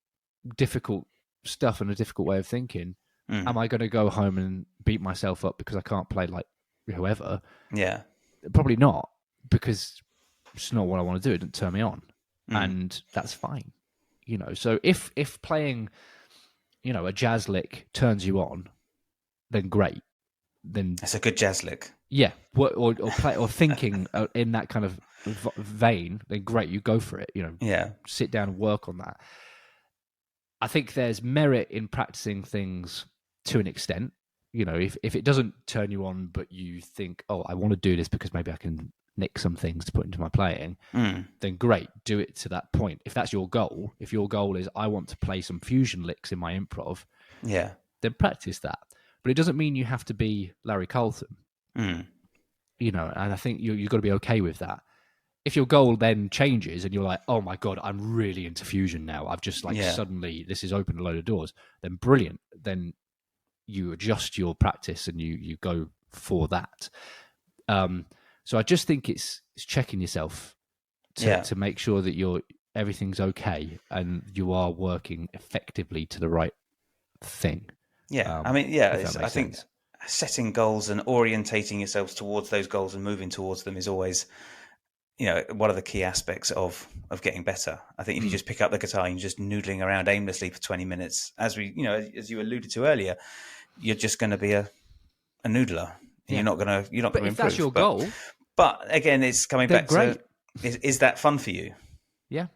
difficult stuff and a difficult way of thinking. Am I going to go home and beat myself up because I can't play like whoever? Yeah. Probably not, because it's not what I want to do. It doesn't turn me on. And that's fine. So if playing, a jazz lick turns you on, then great. Then it's a good jazz lick. Yeah. Or thinking in that kind of vein, then great, you go for it. Sit down and work on that. I think there's merit in practicing things to an extent. If it doesn't turn you on, but you think, oh, I want to do this because maybe I can nick some things to put into my playing, then great, do it to that point. If that's your goal, if your goal is, I want to play some fusion licks in my improv, then practice that. But it doesn't mean you have to be Larry Carlton. And I think you've got to be okay with that. If your goal then changes and you're like, oh my God, I'm really into fusion now, I've just suddenly this has opened a load of doors, then brilliant. Then you adjust your practice and you go for that. So I just think it's checking yourself to make sure that everything's okay and you are working effectively to the right thing. Yeah. I think setting goals and orientating yourselves towards those goals and moving towards them is always, one of the key aspects of getting better. I think if you just pick up the guitar and you're just noodling around aimlessly for 20 minutes, as you alluded to earlier, you're just going to be a noodler. You're not going to improve. If that's your goal. But again, it's coming back to, is that fun for you? Yeah.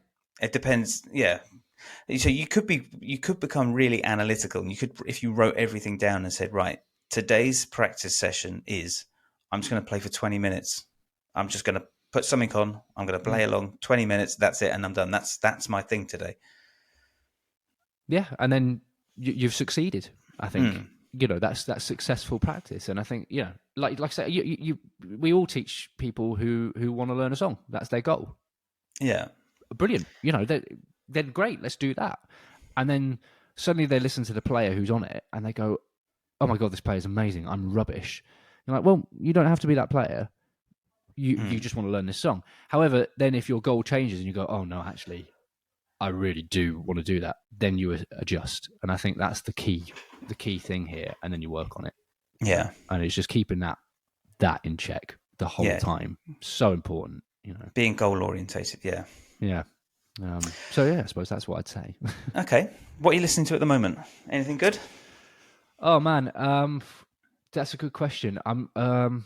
It depends. Yeah. So you could become really analytical, and if you wrote everything down and said, right, today's practice session is, I'm just going to play for 20 minutes. I'm just going to put something on. I'm going to play along 20 minutes. That's it. And I'm done. That's my thing today. Yeah. And then you've succeeded, I think. That's successful practice. And I think, like I said, we all teach people who want to learn a song. That's their goal. Yeah. Brilliant. Then great, let's do that. And then suddenly they listen to the player who's on it and they go, oh my God, this player's amazing. I'm rubbish. You're like, well, you don't have to be that player. You just want to learn this song. However, then if your goal changes and you go, oh no, actually, I really do want to do that, then you adjust. And I think that's the key thing here. And then you work on it. Yeah. And it's just keeping that in check the whole time. So important, Being goal orientated. Yeah. Yeah. So I suppose that's what I'd say. Okay. What are you listening to at the moment? Anything good? Oh man. That's a good question. Always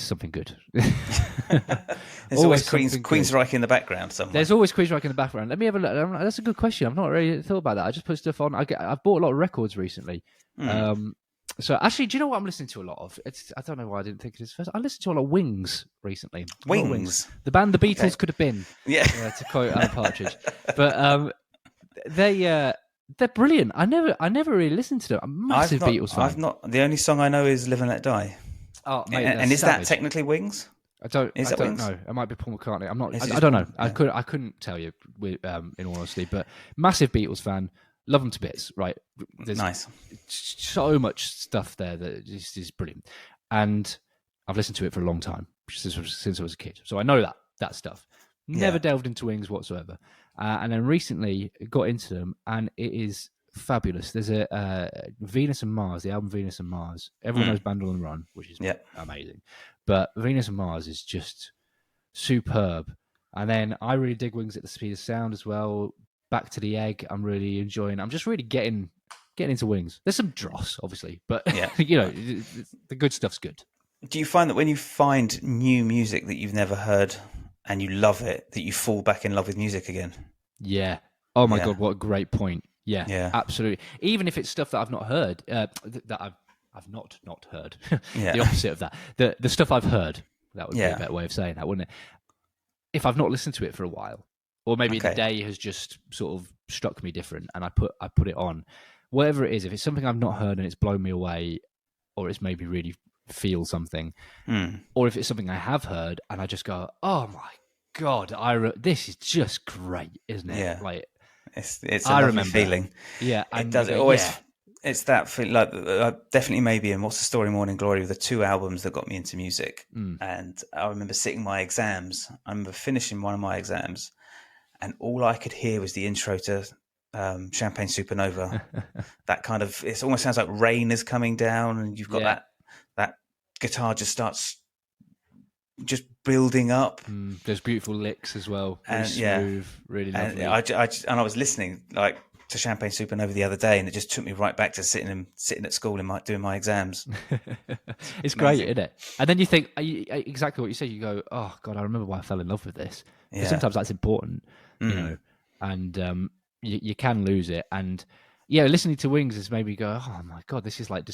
something good. There's always Queensryche in the background somewhere. There's always Queensryche in the background. Let me have a look. That's a good question. I've not really thought about that. I just put stuff on. I've bought a lot of records recently. So actually, do you know what I'm listening to a lot of? I don't know why I didn't think of this first. I listened to a lot of Wings recently. Wings? The band The Beatles could have been. Yeah. To quote Alan Partridge. But they're brilliant. I never really listened to them. I'm a massive Beatles fan. I've not. The only song I know is Live and Let Die. Oh, mate, and is that technically Wings? I don't know. It might be Paul McCartney. I'm not. I don't know. Yeah. I couldn't tell you. In all honesty, but massive Beatles fan. Love them to bits. Right. There's nice. So much stuff there that is brilliant, and I've listened to it for a long time since I was a kid. So I know that stuff. Never delved into Wings whatsoever. And then recently got into them, and it is fabulous. There's a Venus and Mars, the album Venus and Mars. Everyone knows Band on the Run, which is amazing, but Venus and Mars is just superb. And then I really dig Wings at the Speed of Sound as well. Back to the Egg, I'm really enjoying. I'm just really getting into Wings. There's some dross, obviously, but the good stuff's good. Do you find that when you find new music that you've never heard and you love it, that you fall back in love with music again? Yeah. Oh my God, what a great point. Yeah, absolutely. Even if it's stuff that I've not heard, that I've not heard. The opposite of that. The stuff I've heard. That would be a better way of saying that, wouldn't it? If I've not listened to it for a while, or maybe the day has just sort of struck me different, and I put it on. Whatever it is, if it's something I've not heard and it's blown me away, or it's made me really feel something, or if it's something I have heard and I just go, "Oh my God, this is just great, isn't it?" Yeah, like it's a lovely feeling. Yeah, it does. It always. Yeah. It's that feeling. Like definitely, maybe in What's the Story, Morning Glory, were the two albums that got me into music. And I remember sitting my exams. I remember finishing one of my exams, and all I could hear was the intro to Champagne Supernova. That kind of, it almost sounds like rain is coming down, and you've got that guitar just starts just building up. There's beautiful licks as well, really smooth, really lovely. And I was listening to Champagne Supernova the other day, and it just took me right back to sitting at school and doing my exams. It's great, isn't it? And then you think exactly what you said. You go, "Oh God, I remember why I fell in love with this." Yeah. Sometimes that's important, you know, and you can lose it. And listening to Wings is maybe go, "Oh my God, this is like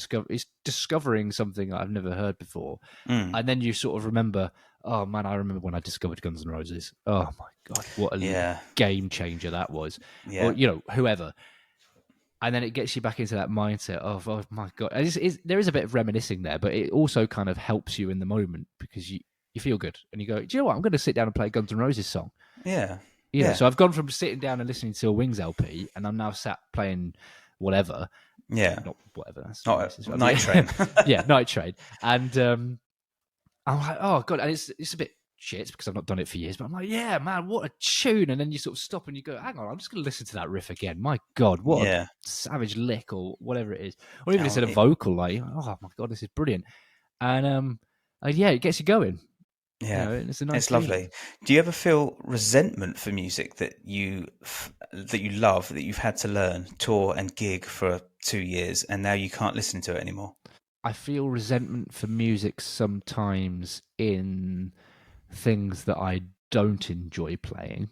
discovering something that I've never heard before." And then you sort of remember, "Oh man, I remember when I discovered Guns N' Roses. Oh my God, what a game changer that was." Or whoever. And then it gets you back into that mindset of, "Oh my God." There is a bit of reminiscing there, but it also kind of helps you in the moment because you feel good and you go, "Do you know what? I'm going to sit down and play a Guns N' Roses song." Yeah. So I've gone from sitting down and listening to a Wings LP, and I'm now sat playing whatever. Yeah. Not whatever. That's not Night Train. Night Train. And I'm like, "Oh God." And it's a bit shit because I've not done it for years, but I'm like, "Yeah, man, what a tune." And then you sort of stop and you go, "Hang on, I'm just going to listen to that riff again. My God, what a savage lick," or whatever it is. Or even instead of vocal, like, "Oh my God, this is brilliant." And it gets you going. Yeah, it's a nice it's lovely. Do you ever feel resentment for music that you love, that you've had to learn, tour and gig for 2 years, and now you can't listen to it anymore? I feel resentment for music sometimes in things that I don't enjoy playing,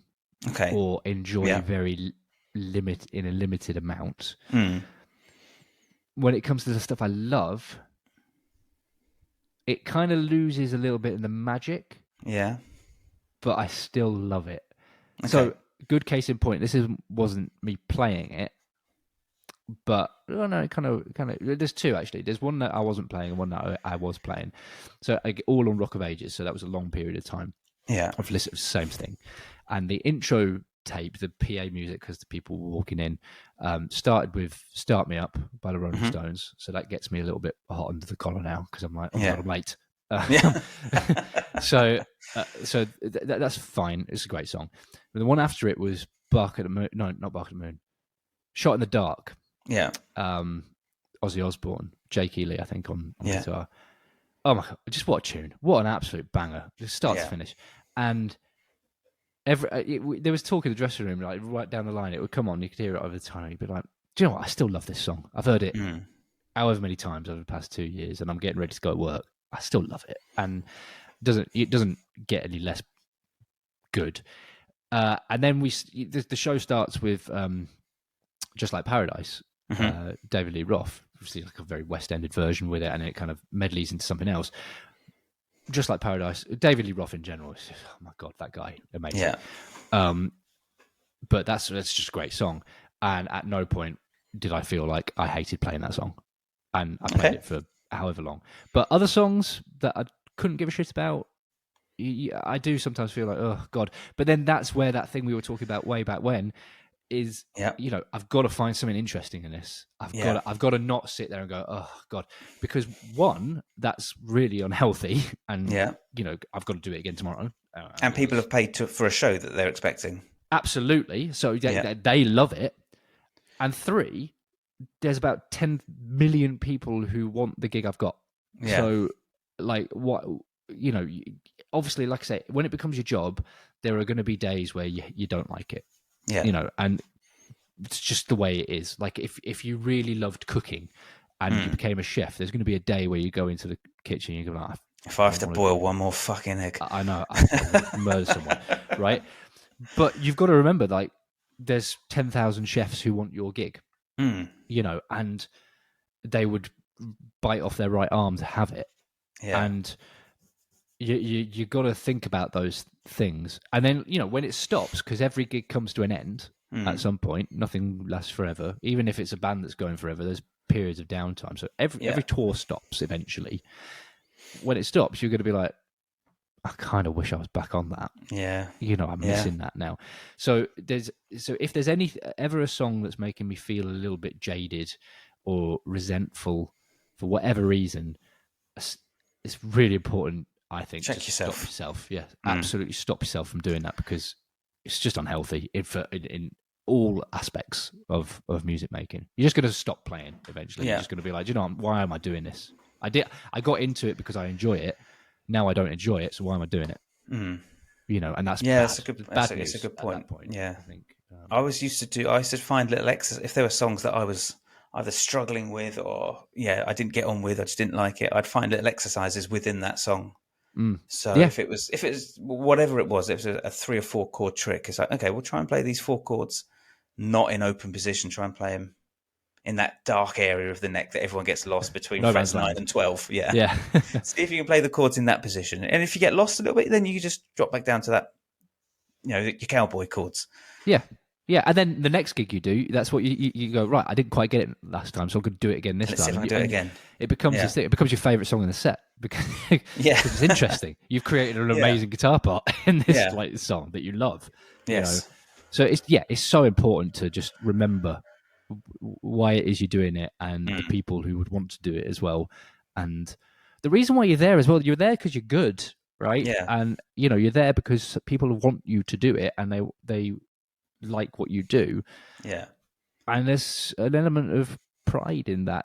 or enjoy very in a limited amount. When it comes to the stuff I love, it kind of loses a little bit of the magic. Yeah. But I still love it. Okay. So, good case in point, this wasn't me playing it, but kind of. There's two actually. There's one that I wasn't playing and one that I was playing. So, all on Rock of Ages. So that was a long period of time. Yeah. I've listened to the same thing. And the intro tape, the PA music, because the people were walking in, started with "Start Me Up" by the Rolling Stones. So that gets me a little bit hot under the collar now because I'm like, "Oh God, I'm late." So that's fine. It's a great song. But the one after it was "Bark at the Moon." No, not "Bark at the Moon." "Shot in the Dark." Yeah. Ozzy Osbourne, Jake Ely, I think, on guitar. Oh my God! Just what a tune! What an absolute banger! Just start to finish. And there was talk in the dressing room, like right down the line. It would come on, you could hear it over the time. You'd be like, "Do you know what? I still love this song. I've heard it however many times over the past 2 years, and I'm getting ready to go to work. I still love it, and it doesn't get any less good." And then the show starts with "Just Like Paradise," David Lee Roth, obviously like a very West Ended version with it, and it kind of medleys into something else. "Just Like Paradise," David Lee Roth in general, is just, oh my God, that guy, amazing. Yeah. But that's just a great song. And at no point did I feel like I hated playing that song. And I played it for however long. But other songs that I couldn't give a shit about, I do sometimes feel like, oh God. But then that's where that thing we were talking about way back when is, I've got to find something interesting in this. I've got to not sit there and go, oh God, because one, that's really unhealthy, and I've got to do it again tomorrow. And people have paid for a show that they're expecting. Absolutely. So they love it. And 3, there's about 10 million people who want the gig I've got. Yeah. So, like, what, obviously, like I say, when it becomes your job, there are going to be days where you don't like it. Yeah. And it's just the way it is. Like, if you really loved cooking and you became a chef, there's going to be a day where you go into the kitchen and you go, like, if I have to boil one more fucking egg. I know, I would murder someone, right? But you've got to remember, like, there's 10,000 chefs who want your gig, and they would bite off their right arm to have it. Yeah. And you got to think about those things. And then, when it stops, because every gig comes to an end at some point, nothing lasts forever. Even if it's a band that's going forever, there's periods of downtime. So every tour stops eventually. When it stops, you're going to be like, I kind of wish I was back on that. Yeah. I'm missing that now. So if there's ever a song that's making me feel a little bit jaded or resentful for whatever reason, it's really important, I think, Check to yourself. stop yourself. Yeah, absolutely stop yourself from doing that, because it's just unhealthy in all aspects of music making. You're just going to stop playing eventually. You're just going to be like, why am I doing this? I got into it because I enjoy it. Now I don't enjoy it, so why am I doing it? And that's bad. It's a good point. Yeah, I think I used to find little exercises. If there were songs that I was either struggling with or I didn't get on with, I just didn't like it, I'd find little exercises within that song. So if it was whatever it was a 3 or 4 chord trick, it's like, okay, we'll try and play these 4 chords not in open position, try and play them in that dark area of the neck that everyone gets lost between frets 9 and 12. Yeah. See if you can play the chords in that position. And if you get lost a little bit, then you just drop back down to that, your cowboy chords. Yeah. Yeah. And then the next gig you do, that's what you go, right, I didn't quite get it last time, so I'm going to do it again this time. See if I can do it again. It becomes this thing. It becomes your favourite song in the set because it's interesting. You've created an amazing guitar part in this song that you love. Yes. So it's so important to just remember why it is you're doing it and the people who would want to do it as well. And the reason why you're there as well, you're there because you're good, right? Yeah. And, you're there because people want you to do it and they like what you do. Yeah. And there's an element of pride in that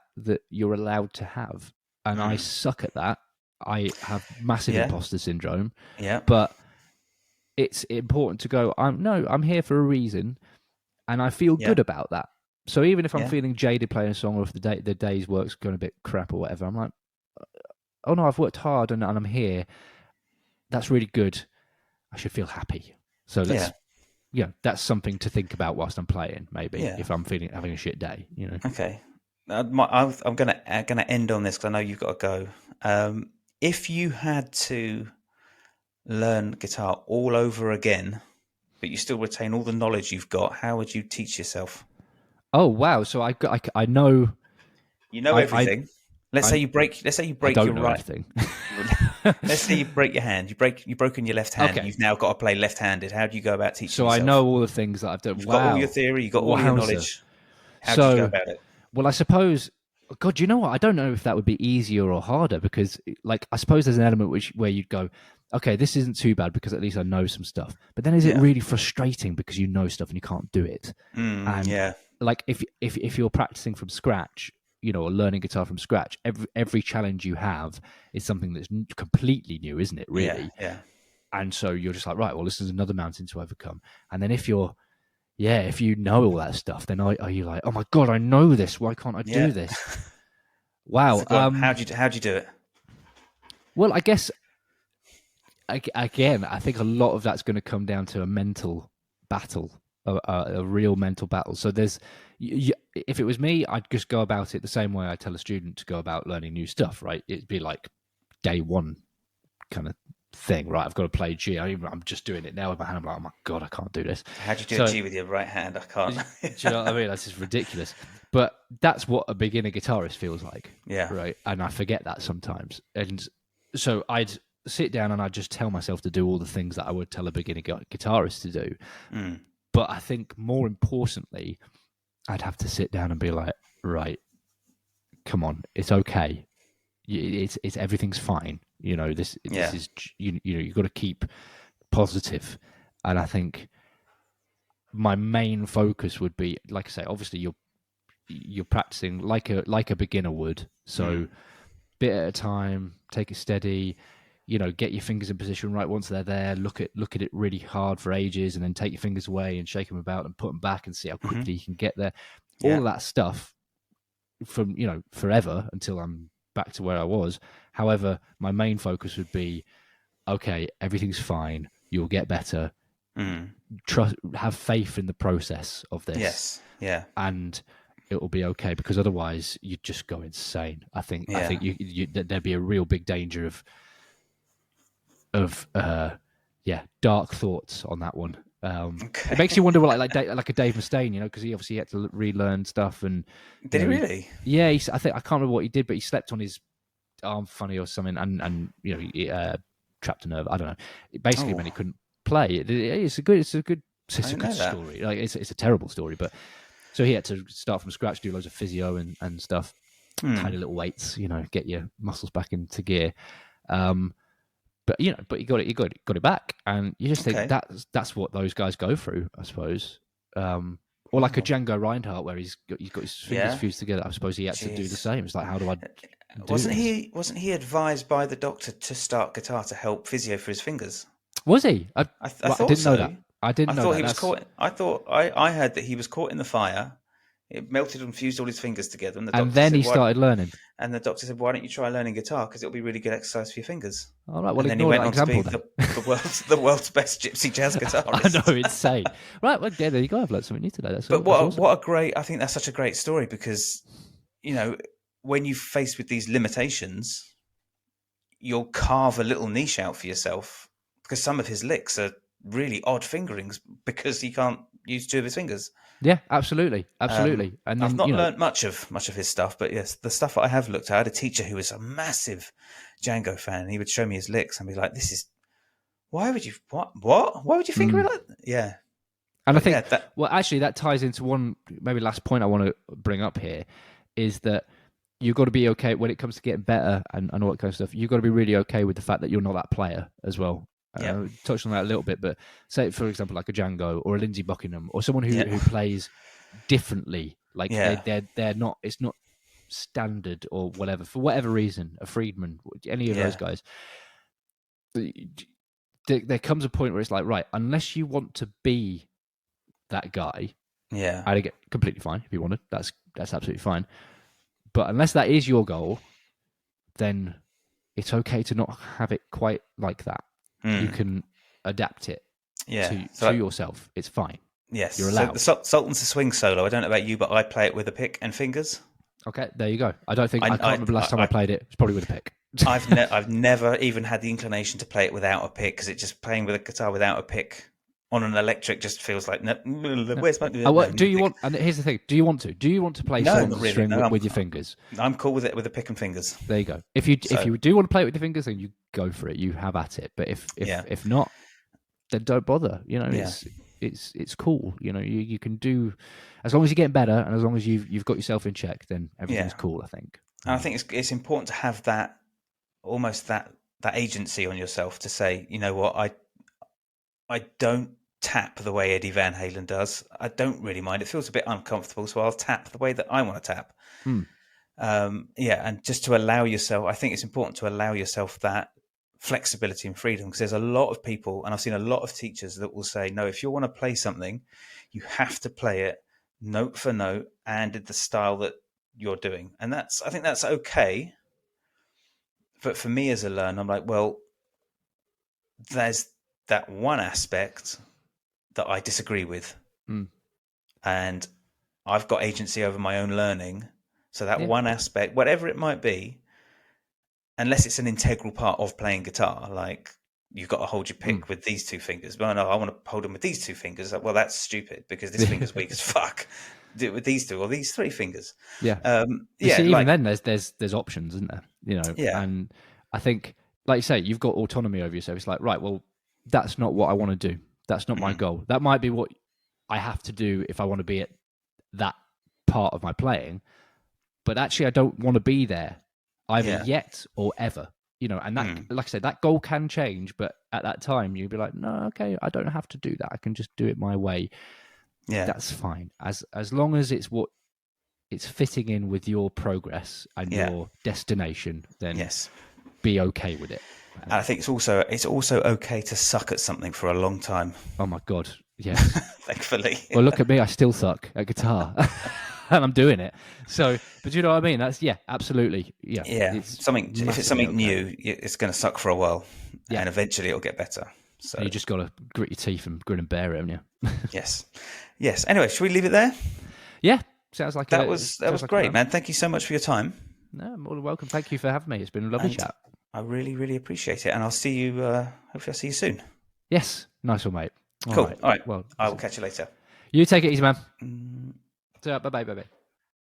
you're allowed to have. And I suck at that. I have massive imposter syndrome. Yeah. But it's important to go, I'm here for a reason. And I feel good about that. So even if I'm feeling jaded playing a song, or if the day's work's going a bit crap or whatever, I'm like, oh no, I've worked hard and I'm here. That's really good. I should feel happy. So that's something to think about whilst I'm playing. Maybe if I'm having a shit day, Okay, I'm gonna end on this because I know you've got to go. If you had to learn guitar all over again, but you still retain all the knowledge you've got, how would you teach yourself? Oh wow! So I know. You know everything. Let's say you break your right. Let's say you break your hand. You've broken your left hand. Okay. You've now got to play left-handed. How do you go about teaching? So yourself? I know all the things that I've done. You've got all your theory. You've got all your knowledge. How do you go about it? Well, I suppose. God, you know what? I don't know if that would be easier or harder because, I suppose there's an element where you'd go, okay, this isn't too bad because at least I know some stuff. But then is it really frustrating because you know stuff and you can't do it? If you're practicing from scratch, or learning guitar from scratch, every challenge you have is something that's completely new, isn't it? Really. Yeah. And so you're just like, right, well, this is another mountain to overcome. And then if you know all that stuff, then are you like, oh my God, I know this. Why can't I do this? Wow. So how'd you do it? Well, I guess, again, I think a lot of that's going to come down to a mental battle, a real mental battle. So if it was me, I'd just go about it the same way I tell a student to go about learning new stuff, right? It'd be like day one kind of thing, right? I've got to play G. I'm just doing it now with my hand. I'm like, oh my God, I can't do this. How do you do a G with your right hand? I can't. Do you know what I mean? That's just ridiculous. But that's what a beginner guitarist feels like. Yeah. Right. And I forget that sometimes. And so I'd sit down and I'd just tell myself to do all the things that I would tell a beginner guitarist to do. But I think more importantly, I'd have to sit down and be like, right, come on, it's okay. It's everything's fine. This is, you've got to keep positive. And I think my main focus would be, like I say, obviously you're practicing like a beginner would. So bit at a time, take it steady. Get your fingers in position right once they're there. Look at it really hard for ages, and then take your fingers away and shake them about and put them back and see how quickly you can get there. All Yeah. of that stuff from forever until I'm back to where I was. However, my main focus would be, okay, everything's fine. You'll get better. Trust, have faith in the process of this. Yes. Yeah. And it will be okay, because otherwise you'd just go insane. I think there'd be a real big danger of dark thoughts on that one. Okay. It makes you wonder what like a Dave Mustaine, because he obviously had to relearn stuff. And Did he really? Yeah, I can't remember what he did, but he slept on his arm funny or something, and he trapped a nerve. I don't know. Basically, when he couldn't play, it's a good story. Like it's a terrible story, but so he had to start from scratch, do loads of physio and stuff, tiny little weights, get your muscles back into gear. But he got it back, and you just think that's what those guys go through, I suppose. Or like a Django Reinhardt, where he's got his fingers fused together. I suppose he had to do the same. It's like, how do I? Wasn't he advised by the doctor to start guitar to help physio for his fingers? Was he? I didn't know that. I didn't know thought that. He was caught. I heard that he was caught in the fire. It melted and fused all his fingers together, and then he started learning. And the doctor said, "Why don't you try learning guitar? Because it'll be really good exercise for your fingers." All right. Well, and then he went on to be the world's best gypsy jazz guitarist. I know, insane. Right. Well, there you go. I've learned something new today. What a great! I think that's such a great story, because when you're faced with these limitations, you'll carve a little niche out for yourself, because some of his licks are really odd fingerings because he can't use two of his fingers. Yeah, absolutely. And then, I've not learned much of his stuff, but yes, the stuff that I have looked at, I had a teacher who was a massive Django fan, and he would show me his licks and be like, "This is why would you what? Why would you finger it like that?" Yeah. And I think actually that ties into one maybe last point I want to bring up here, is that you've got to be okay when it comes to getting better and all that kind of stuff. You've got to be really okay with the fact that you're not that player as well. Touched on that a little bit, but say, for example, like a Django or a Lindsey Buckingham or someone who plays differently. Like they're not. It's not standard or whatever, for whatever reason. A Friedman, any of those guys. There comes a point where it's like, right, unless you want to be that guy, I'd get completely fine if you wanted. That's absolutely fine. But unless that is your goal, then it's okay to not have it quite like that. You can adapt it to yourself. It's fine. Yes, you're allowed. So the Sultans of Swing solo, I don't know about you, but I play it with a pick and fingers. Okay, there you go. I can't remember the last time I played it. It's probably with a pick. I've never even had the inclination to play it without a pick, because it just playing with a guitar without a pick on an electric just feels like where's my do you want? And here's the thing: do you want to play songs with your fingers? I'm cool with it with a pick and fingers. There you go. If you do want to play it with your fingers, then you go for it. You have at it. But if not, then don't bother. It's cool. You can do, as long as you're getting better and as long as you've got yourself in check, then everything's cool, I think. And I think it's important to have that almost that agency on yourself to say, you know what, I don't tap the way Eddie Van Halen does. I don't really mind. It feels a bit uncomfortable, so I'll tap the way that I want to tap. And just to allow yourself, I think it's important to allow yourself that flexibility and freedom, because there's a lot of people, and I've seen a lot of teachers that will say, no, if you want to play something, you have to play it note for note and in the style that you're doing. And I think that's okay. But for me as a learner, I'm like, well, there's that one aspect that I disagree with. And I've got agency over my own learning. So that one aspect, whatever it might be, unless it's an integral part of playing guitar, like you've got to hold your pick with these two fingers. Well, no, I want to hold them with these two fingers. Well, that's stupid because this finger's weak as fuck. Do it with these two or these three fingers. Even then there's options, isn't there? And I think, like you say, you've got autonomy over yourself. It's like, right, well, that's not what I want to do. That's not my goal. That might be what I have to do if I want to be at that part of my playing, but actually I don't want to be there either yet or ever. And that, like I said, that goal can change, but at that time you'd be like, no, okay, I don't have to do that. I can just do it my way. Yeah. that's fine. As long as it's fitting in with your progress and Yeah. your destination, then Yes. be okay with it. And I think it's also okay to suck at something for a long time. Oh my God, yes. Thankfully. Well, look at me. I still suck at guitar. And I'm doing it. So, but you know what I mean? That's, absolutely. Yeah. Yeah. It's If it's massively something okay. new, it's going to suck for a while, Yeah. and eventually it'll get better. So And you just got to grit your teeth and grin and bear it, haven't you? yes. Yes. Anyway, should we leave it there? Yeah. Sounds like That was like great, man. Thank you so much for your time. No, more than welcome. Thank you for having me. It's been a lovely And chat. I really, really appreciate it. And I'll see you, hopefully I'll see you soon. Yes. Nice one, mate. Cool. All right. Well, I will catch you later. you take it easy, man. Bye-bye. Bye-bye.